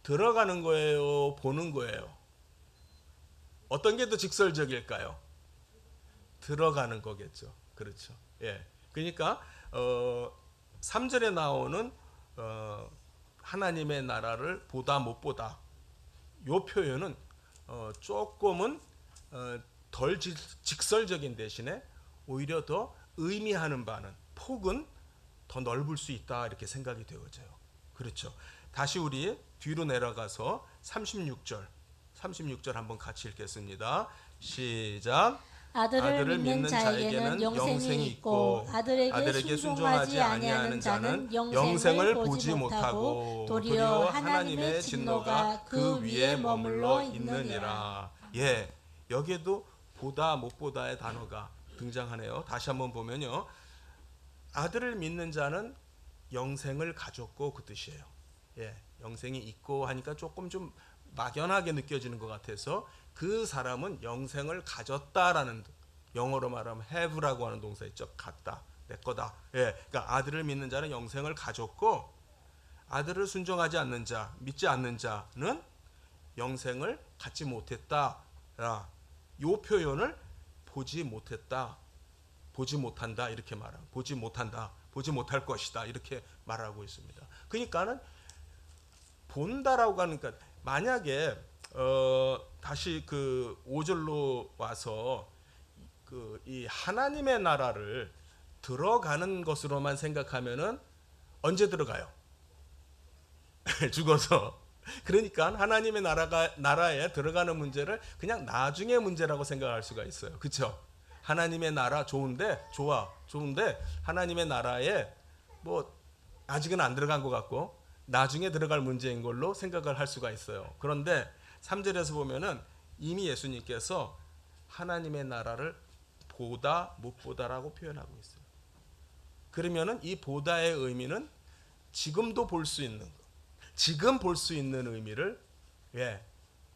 들어가는 거예요, 보는 거예요? 어떤 게 더 직설적일까요? 들어가는 거겠죠. 그렇죠. 예. 그러니까 3절에 나오는 하나님의 나라를 보다 못 보다, 요 표현은 조금은 덜 직설적인 대신에 오히려 더 의미하는 바는, 폭은 더 넓을 수 있다, 이렇게 생각이 되어져요. 그렇죠. 다시 우리 뒤로 내려가서 36절 한번 같이 읽겠습니다. 시작. 아들을 믿는 자에게는 영생이 있고 아들에게 순종하지 아니하는 자는 영생을 보지 못하고 도리어 하나님의 진노가 그 위에 머물러 있느니라. 예, 여기에도 보다 못 보다의 단어가 등장하네요. 다시 한번 보면요, 아들을 믿는 자는 영생을 가졌고, 그 뜻이에요. 예, 영생이 있고 하니까 조금 좀 막연하게 느껴지는 것 같아서 그 사람은 영생을 가졌다라는, 영어로 말하면 have라고 하는 동사 있죠. 갖다, 내 거다. 예, 그러니까 아들을 믿는 자는 영생을 가졌고, 아들을 순종하지 않는 자, 믿지 않는 자는 영생을 갖지 못했다. 이 표현을 보지 못했다, 보지 못한다, 이렇게 말하고, 보지 못한다, 보지 못할 것이다, 이렇게 말하고 있습니다. 그러니까는 본다라고 하니까, 만약에 다시 그 5절로 와서 이 하나님의 나라를 들어가는 것으로만 생각하면은 언제 들어가요? 죽어서. 그러니까 하나님의 나라에 들어가는 문제를 그냥 나중에 문제라고 생각할 수가 있어요. 그렇죠? 하나님의 나라 좋은데 하나님의 나라에 뭐 아직은 안 들어간 것 같고 나중에 들어갈 문제인 걸로 생각을 할 수가 있어요. 그런데 3절에서 보면은 이미 예수님께서 하나님의 나라를 보다 못 보다라고 표현하고 있어요. 그러면은 이 보다의 의미는 지금도 볼 수 있는 거, 지금 볼 수 있는 의미를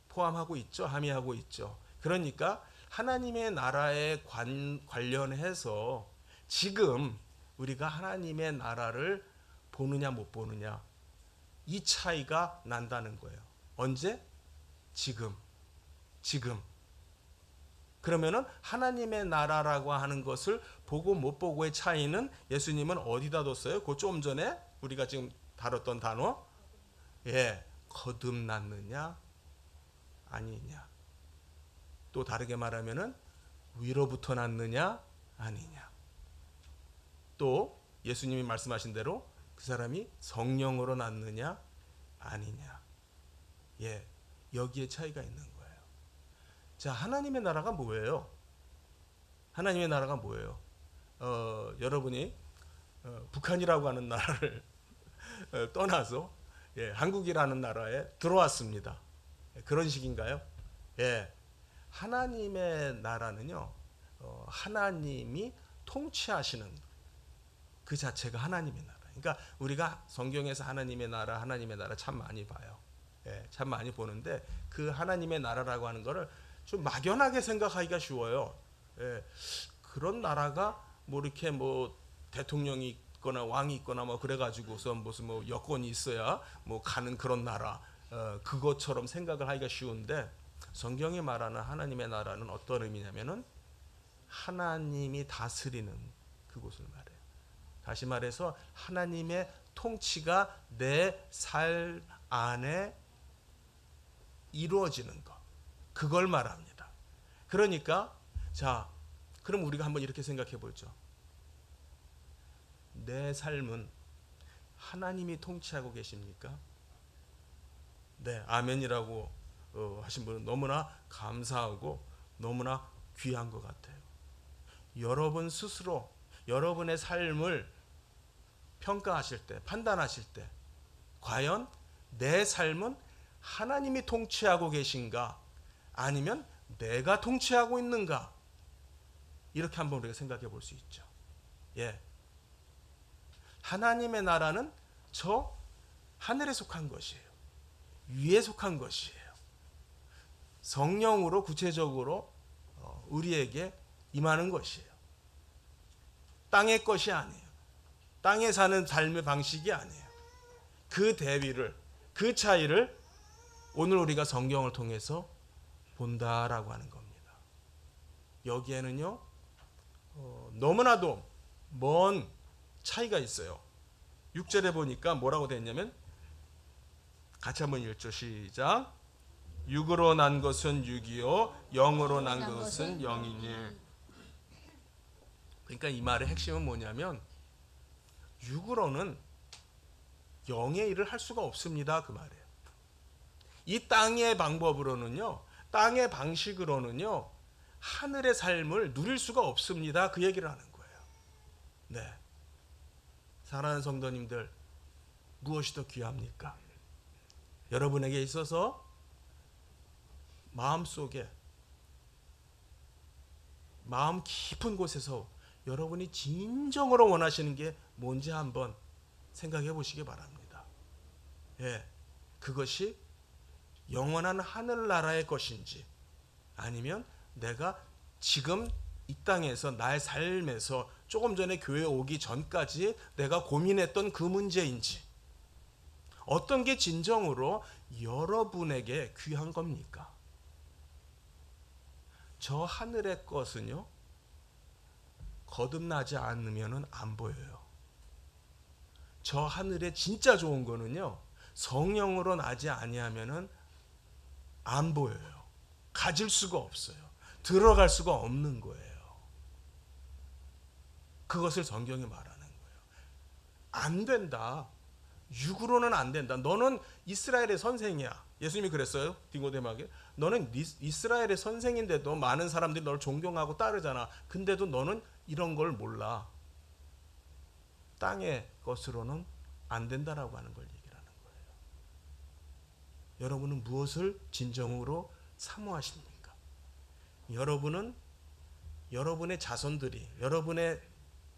포함하고 있죠. 함의하고 있죠. 그러니까 하나님의 나라에 관련해서 지금 우리가 하나님의 나라를 보느냐 못 보느냐 이 차이가 난다는 거예요. 언제? 지금. 그러면은 하나님의 나라라고 하는 것을 보고 못 보고의 차이는 예수님은 어디다 뒀어요? 그 좀 전에 우리가 지금 다뤘던 단어, 거듭났느냐 아니냐. 또 다르게 말하면은 위로부터 났느냐 아니냐. 또 예수님이 말씀하신 대로 그 사람이 성령으로 났느냐 아니냐. 여기에 차이가 있는 거예요. 자, 하나님의 나라가 뭐예요? 하나님의 나라가 뭐예요? 여러분이 북한이라고 하는 나라를 떠나서 한국이라는 나라에 들어왔습니다. 그런 식인가요? 하나님의 나라는요, 하나님이 통치하시는 그 자체가 하나님의 나라. 그러니까 우리가 성경에서 하나님의 나라 참 많이 봐요. 참 많이 보는데 그 하나님의 나라라고 하는 거를 좀 막연하게 생각하기가 쉬워요. 그런 나라가 뭐 이렇게 뭐 대통령이 있거나 왕이 있거나 뭐 그래가지고서 무슨 뭐 여건이 있어야 뭐 가는 그런 나라, 그것처럼 생각을 하기가 쉬운데 성경이 말하는 하나님의 나라는 어떤 의미냐면은 하나님이 다스리는 그곳을 말해요. 다시 말해서 하나님의 통치가 내 삶 안에 이루어지는 것, 그걸 말합니다. 그러니까 자, 그럼 우리가 한번 이렇게 생각해 보죠. 내 삶은 하나님이 통치하고 계십니까? 네, 아멘이라고 하신 분은 너무나 감사하고 너무나 귀한 것 같아요. 여러분 스스로 여러분의 삶을 평가하실 때, 판단하실 때 과연 내 삶은 하나님이 통치하고 계신가 아니면 내가 통치하고 있는가, 이렇게 한번 우리가 생각해 볼 수 있죠. 하나님의 나라는 저 하늘에 속한 것이에요. 위에 속한 것이에요. 성령으로 구체적으로 우리에게 임하는 것이에요. 땅의 것이 아니에요. 땅에 사는 삶의 방식이 아니에요. 그 대비를, 그 차이를 오늘 우리가 성경을 통해서 본다라고 하는 겁니다. 여기에는요, 너무나도 먼 차이가 있어요. 6절에 보니까 뭐라고 되어 있냐면, 같이 한번 읽죠. 시작. 육으로 난 것은 육이요 영으로 난 것은 영이니. 그러니까 이 말의 핵심은 뭐냐면 육으로는 영의 일을 할 수가 없습니다, 그 말이에요. 이 땅의 방법으로는요, 땅의 방식으로는요, 하늘의 삶을 누릴 수가 없습니다, 그 얘기를 하는 거예요. 네, 사랑하는 성도님들, 무엇이 더 귀합니까? 여러분에게 있어서 마음속에, 마음 깊은 곳에서 여러분이 진정으로 원하시는 게 뭔지 한번 생각해 보시기 바랍니다. 그것이 영원한 하늘나라의 것인지 아니면 내가 지금 이 땅에서 나의 삶에서 조금 전에 교회 오기 전까지 내가 고민했던 그 문제인지, 어떤 게 진정으로 여러분에게 귀한 겁니까? 저 하늘의 것은요, 거듭나지 않으면 안 보여요. 저 하늘에 진짜 좋은 거는요, 성령으로 나지 아니하면은 안 보여요. 가질 수가 없어요. 들어갈 수가 없는 거예요. 그것을 성경이 말하는 거예요. 안 된다. 육으로는 안 된다. 너는 이스라엘의 선생이야. 예수님이 그랬어요. 디모데에게. 너는 이스라엘의 선생인데도 많은 사람들이 너를 존경하고 따르잖아. 근데도 너는 이런 걸 몰라. 땅의 것으로는 안 된다라고 하는 걸 얘기를 하는 거예요. 여러분은 무엇을 진정으로 사모하십니까? 여러분은 여러분의 자손들이, 여러분의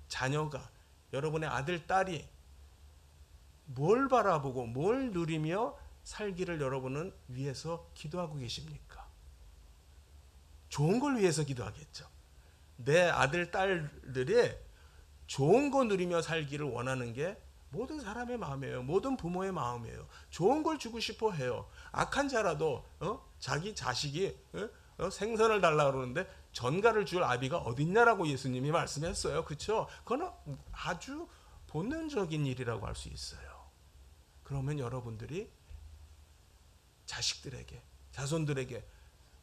자녀가, 여러분의 아들, 딸이 뭘 바라보고 뭘 누리며 살기를 여러분은 위해서 기도하고 계십니까? 좋은 걸 위해서 기도하겠죠. 내 아들, 딸들이 좋은 거 누리며 살기를 원하는 게 모든 사람의 마음이에요. 모든 부모의 마음이에요. 좋은 걸 주고 싶어 해요. 악한 자라도 자기 자식이 생선을 달라고 그러는데 전갈을 줄 아비가 어딨냐라고 예수님이 말씀했어요. 그렇죠? 그건 아주 본능적인 일이라고 할 수 있어요. 그러면 여러분들이 자식들에게, 자손들에게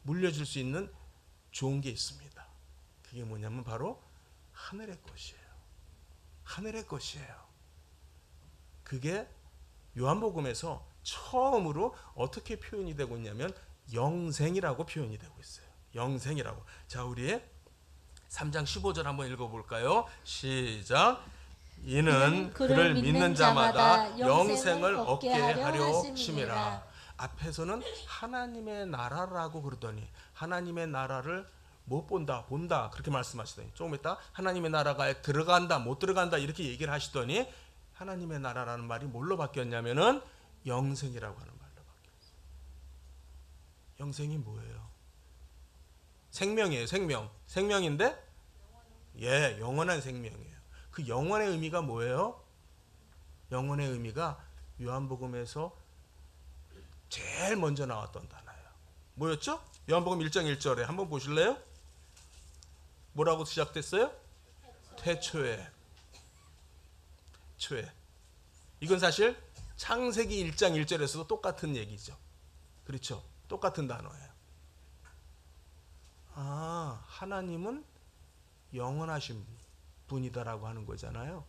물려줄 수 있는 좋은 게 있습니다. 그게 뭐냐면 바로 하늘의 것이에요. 하늘의 것이에요. 그게 요한복음에서 처음으로 어떻게 표현이 되고 있냐면 영생이라고 표현이 되고 있어요. 영생이라고. 자, 우리 3장 15절 한번 읽어볼까요? 시작. 이는 그를 믿는 자마다 영생을 얻게 하려 하심이라. 앞에서는 하나님의 나라라고 그러더니 하나님의 나라를 못 본다, 본다 그렇게 말씀하시더니 조금 이따 하나님의 나라가 들어간다, 못 들어간다 이렇게 얘기를 하시더니 하나님의 나라라는 말이 뭘로 바뀌었냐면은 영생이라고 하는 말로 바뀌었어요. 영생이 뭐예요? 생명이에요. 생명. 생명인데 예, 영원한 생명이에요. 그 영원의 의미가 뭐예요? 영원의 의미가 요한복음에서 제일 먼저 나왔던 단어예요. 뭐였죠? 요한복음 1장 1절에 한번 보실래요? 뭐라고 시작됐어요? 태초에. 초에. 이건 사실 창세기 1장 1절에서도 똑같은 얘기죠. 그렇죠? 똑같은 단어예요. 아, 하나님은 영원하신 분이다라고 하는 거잖아요.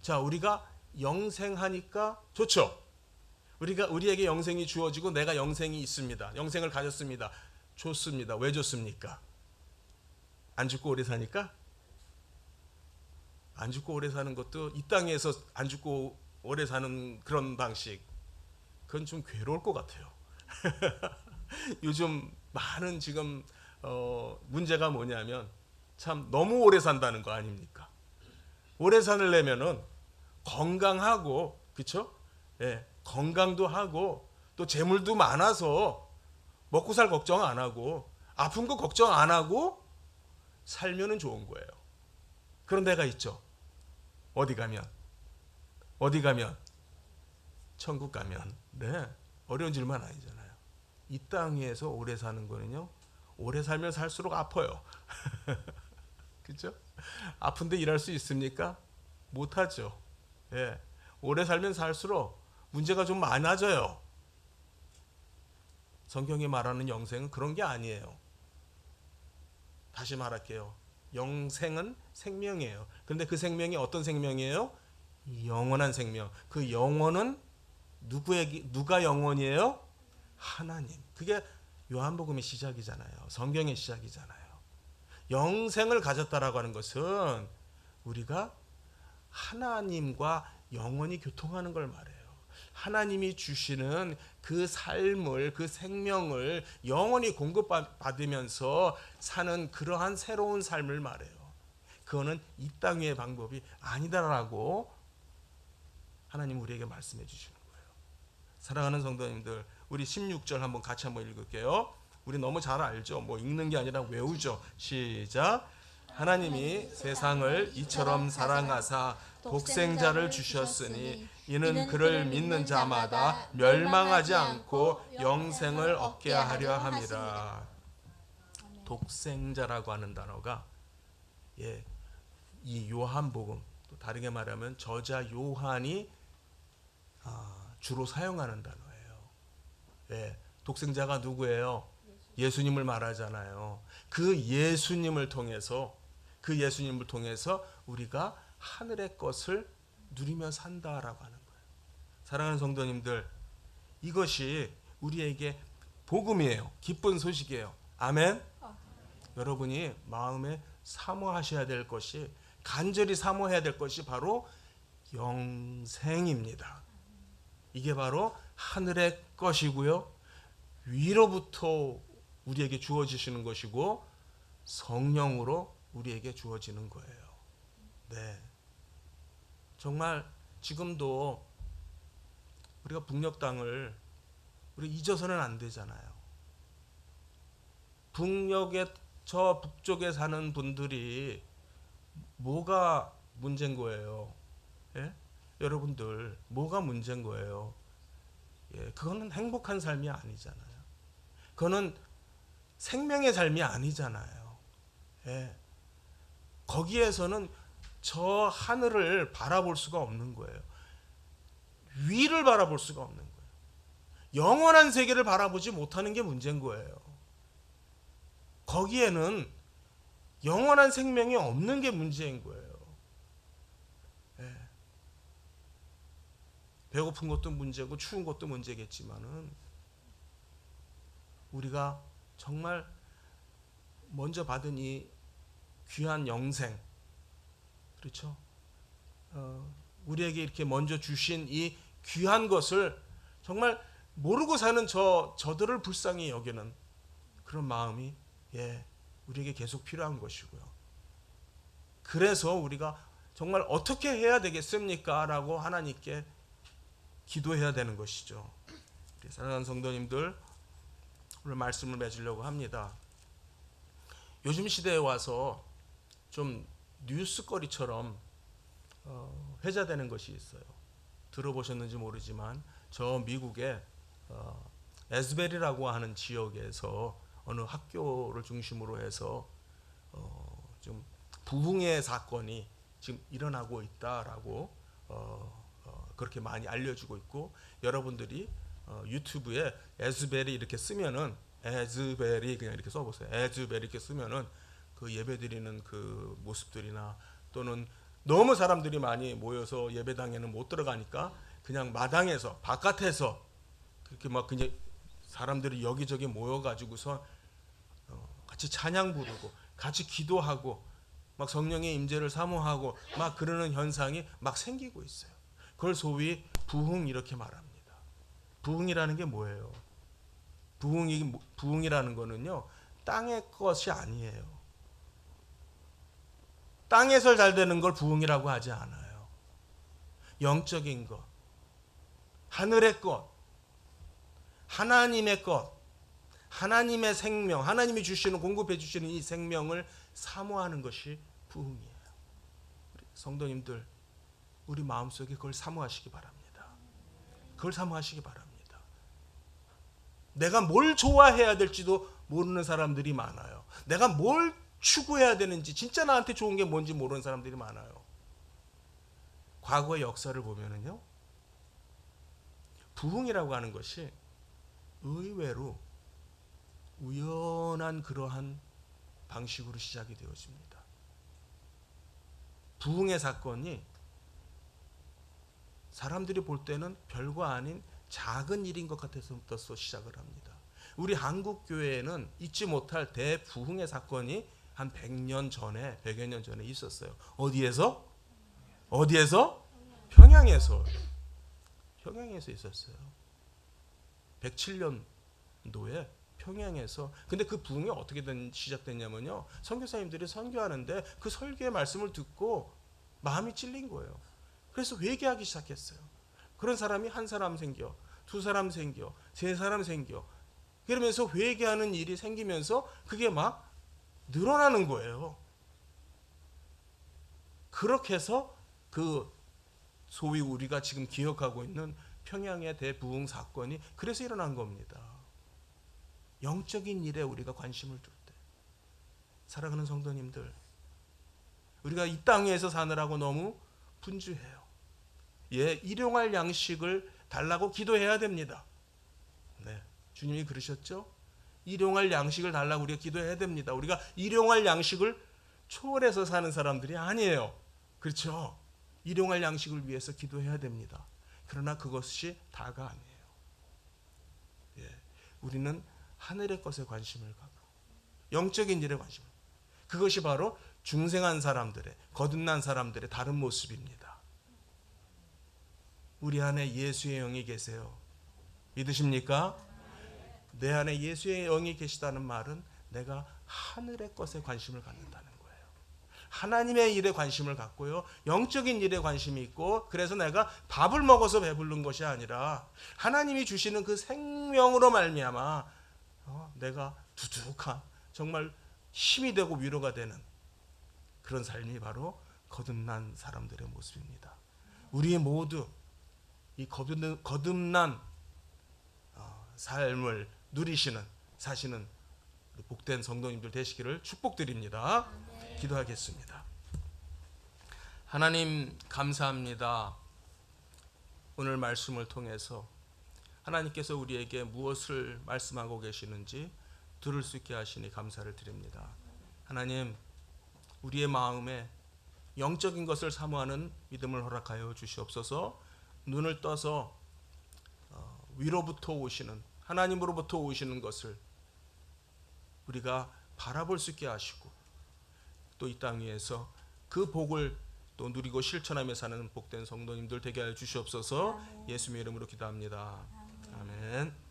자, 우리가 영생하니까 좋죠. 우리에게 영생이 주어지고 내가 영생이 있습니다. 영생을 가졌습니다. 좋습니다. 왜 좋습니까? 안 죽고 오래 사니까? 안 죽고 오래 사는 것도 이 땅에서 안 죽고 오래 사는 그런 방식, 그건 좀 괴로울 것 같아요. 요즘 많은 지금 문제가 뭐냐면 참 너무 오래 산다는 거 아닙니까? 오래 살려면은 건강하고, 그렇죠? 예, 건강도 하고 또 재물도 많아서 먹고 살 걱정 안 하고 아픈 거 걱정 안 하고 살면은 좋은 거예요. 그런 데가 있죠. 어디 가면 천국 가면. 네, 어려운 질문 아니잖아요. 이 땅에서 오래 사는 거는요, 오래 살면 살수록 아파요. 그렇죠? 아픈데 일할 수 있습니까? 못하죠. 예, 오래 살면 살수록 문제가 좀 많아져요. 성경이 말하는 영생은 그런 게 아니에요. 다시 말할게요. 영생은 생명이에요. 그런데 그 생명이 어떤 생명이에요? 영원한 생명. 그 영원은 누가 영원이에요? 하나님. 그게 요한복음의 시작이잖아요. 성경의 시작이잖아요. 영생을 가졌다라고 하는 것은 우리가 하나님과 영원히 교통하는 걸 말해요. 하나님이 주시는 그 삶을, 그 생명을 영원히 공급받으면서 사는 그러한 새로운 삶을 말해요. 그거는 이 땅 위의 방법이 아니다라고 하나님 우리에게 말씀해 주시는 거예요. 사랑하는 성도님들, 우리 16절 한번 같이 한번 읽을게요. 우리 너무 잘 알죠? 뭐 읽는 게 아니라 외우죠. 시작. 하나님이 세상을 이처럼 사랑하사 독생자를 주셨으니 이는 그를 믿는 자마다 멸망하지 않고 영생을 얻게 하려 함이라. 독생자라고 하는 단어가 이 요한복음, 또 다르게 말하면 저자 요한이 주로 사용하는 단어예요. 독생자가 누구예요? 예수님을 말하잖아요. 그 예수님을 통해서 우리가 하늘의 것을 누리며 산다라고 하는 거예요. 사랑하는 성도님들, 이것이 우리에게 복음이에요. 기쁜 소식이에요. 아멘. 여러분이 마음에 사모하셔야 될 것이, 간절히 사모해야 될 것이 바로 영생입니다. 이게 바로 하늘의 것이고요, 위로부터 우리에게 주어지시는 것이고 성령으로 우리에게 주어지는 거예요. 네, 정말 지금도 우리가 북녘 땅을 우리 잊어서는 안 되잖아요. 북녘의 저 북쪽에 사는 분들이 뭐가 문제인 거예요? 예? 여러분들, 뭐가 문제인 거예요? 예, 그거는 행복한 삶이 아니잖아요. 그거는 생명의 삶이 아니잖아요. 예. 거기에서는 저 하늘을 바라볼 수가 없는 거예요. 위를 바라볼 수가 없는 거예요. 영원한 세계를 바라보지 못하는 게 문제인 거예요. 거기에는 영원한 생명이 없는 게 문제인 거예요. 예. 배고픈 것도 문제고 추운 것도 문제겠지만은 우리가 정말 먼저 받은 이 귀한 영생, 그렇죠? 우리에게 이렇게 먼저 주신 이 귀한 것을 정말 모르고 사는 저들을 불쌍히 여기는 그런 마음이, 예, 우리에게 계속 필요한 것이고요. 그래서 우리가 정말 어떻게 해야 되겠습니까? 라고 하나님께 기도해야 되는 것이죠. 사랑하는 성도님들, 오늘 말씀을 맺으려고 합니다. 요즘 시대에 와서 좀 뉴스거리처럼 회자되는 것이 있어요. 들어보셨는지 모르지만 저 미국의 에즈베리라고 하는 지역에서 어느 학교를 중심으로 해서 좀 부흥의 사건이 지금 일어나고 있다라고 그렇게 많이 알려지고 있고, 여러분들이 유튜브에 에즈베리 이렇게 쓰면은, 에즈베리 그냥 이렇게 써보세요. 에즈베리 이렇게 쓰면은 그 예배드리는 그 모습들이나, 또는 너무 사람들이 많이 모여서 예배당에는 못 들어가니까 그냥 마당에서 바깥에서 그렇게 막 그냥 사람들이 여기저기 모여가지고서 같이 찬양 부르고 같이 기도하고 막 성령의 임재를 사모하고 막 그러는 현상이 막 생기고 있어요. 그걸 소위 부흥 이렇게 말합니다. 부흥이라는 게 뭐예요? 부흥이라는 거는요, 땅의 것이 아니에요. 땅에서 잘 되는 걸 부흥이라고 하지 않아요. 영적인 것, 하늘의 것, 하나님의 것, 하나님의 생명, 하나님이 주시는, 공급해 주시는 이 생명을 사모하는 것이 부흥이에요. 성도님들, 우리 마음속에 그걸 사모하시기 바랍니다. 그걸 사모하시기 바랍니다. 내가 뭘 좋아해야 될지도 모르는 사람들이 많아요. 내가 뭘 추구해야 되는지, 진짜 나한테 좋은 게 뭔지 모르는 사람들이 많아요. 과거의 역사를 보면은요, 부흥이라고 하는 것이 의외로 우연한 그러한 방식으로 시작이 되어집니다. 부흥의 사건이 사람들이 볼 때는 별거 아닌 작은 일인 것 같아서부터 시작을 합니다. 우리 한국 교회에는 잊지 못할 대부흥의 사건이 한 100년 전에, 100여 년 전에 있었어요. 어디에서? 평양에서 있었어요. 107년도에 평양에서. 근데 그 부흥이 어떻게 시작됐냐면요, 선교사님들이 선교하는데 그 설교의 말씀을 듣고 마음이 찔린 거예요. 그래서 회개하기 시작했어요. 그런 사람이 한 사람 생겨, 두 사람 생겨, 세 사람 생겨. 그러면서 회개하는 일이 생기면서 그게 막 늘어나는 거예요. 그렇게 해서 그 소위 우리가 지금 기억하고 있는 평양의 대부흥 사건이 그래서 일어난 겁니다. 영적인 일에 우리가 관심을 둘 때, 사랑하는 성도님들, 우리가 이 땅에서 사느라고 너무 분주해요. 예, 일용할 양식을 달라고 기도해야 됩니다. 네, 주님이 그러셨죠? 일용할 양식을 달라고 우리가 기도해야 됩니다. 우리가 일용할 양식을 초월해서 사는 사람들이 아니에요. 그렇죠? 일용할 양식을 위해서 기도해야 됩니다. 그러나 그것이 다가 아니에요. 예, 우리는 하늘의 것에 관심을 갖고 영적인 일에 관심을. 그것이 바로 중생한 사람들의, 거듭난 사람들의 다른 모습입니다. 우리 안에 예수의 영이 계세요. 믿으십니까? 내 안에 예수의 영이 계시다는 말은 내가 하늘의 것에 관심을 갖는다는 거예요. 하나님의 일에 관심을 갖고요, 영적인 일에 관심이 있고, 그래서 내가 밥을 먹어서 배부른 것이 아니라 하나님이 주시는 그 생명으로 말미암아 내가 두둑한, 정말 힘이 되고 위로가 되는 그런 삶이 바로 거듭난 사람들의 모습입니다. 우리 모두 이 거듭난 삶을 누리시는, 사시는 복된 성도님들 되시기를 축복드립니다. 기도하겠습니다. 하나님 감사합니다. 오늘 말씀을 통해서 하나님께서 우리에게 무엇을 말씀하고 계시는지 들을 수 있게 하시니 감사를 드립니다. 하나님, 우리의 마음에 영적인 것을 사모하는 믿음을 허락하여 주시옵소서. 눈을 떠서 위로부터 오시는, 하나님으로부터 오시는 것을 우리가 바라볼 수 있게 하시고, 또 이 땅 위에서 그 복을 또 누리고 실천하며 사는 복된 성도님들 되게 하여 주시옵소서. 예수님의 이름으로 기도합니다. 아멘.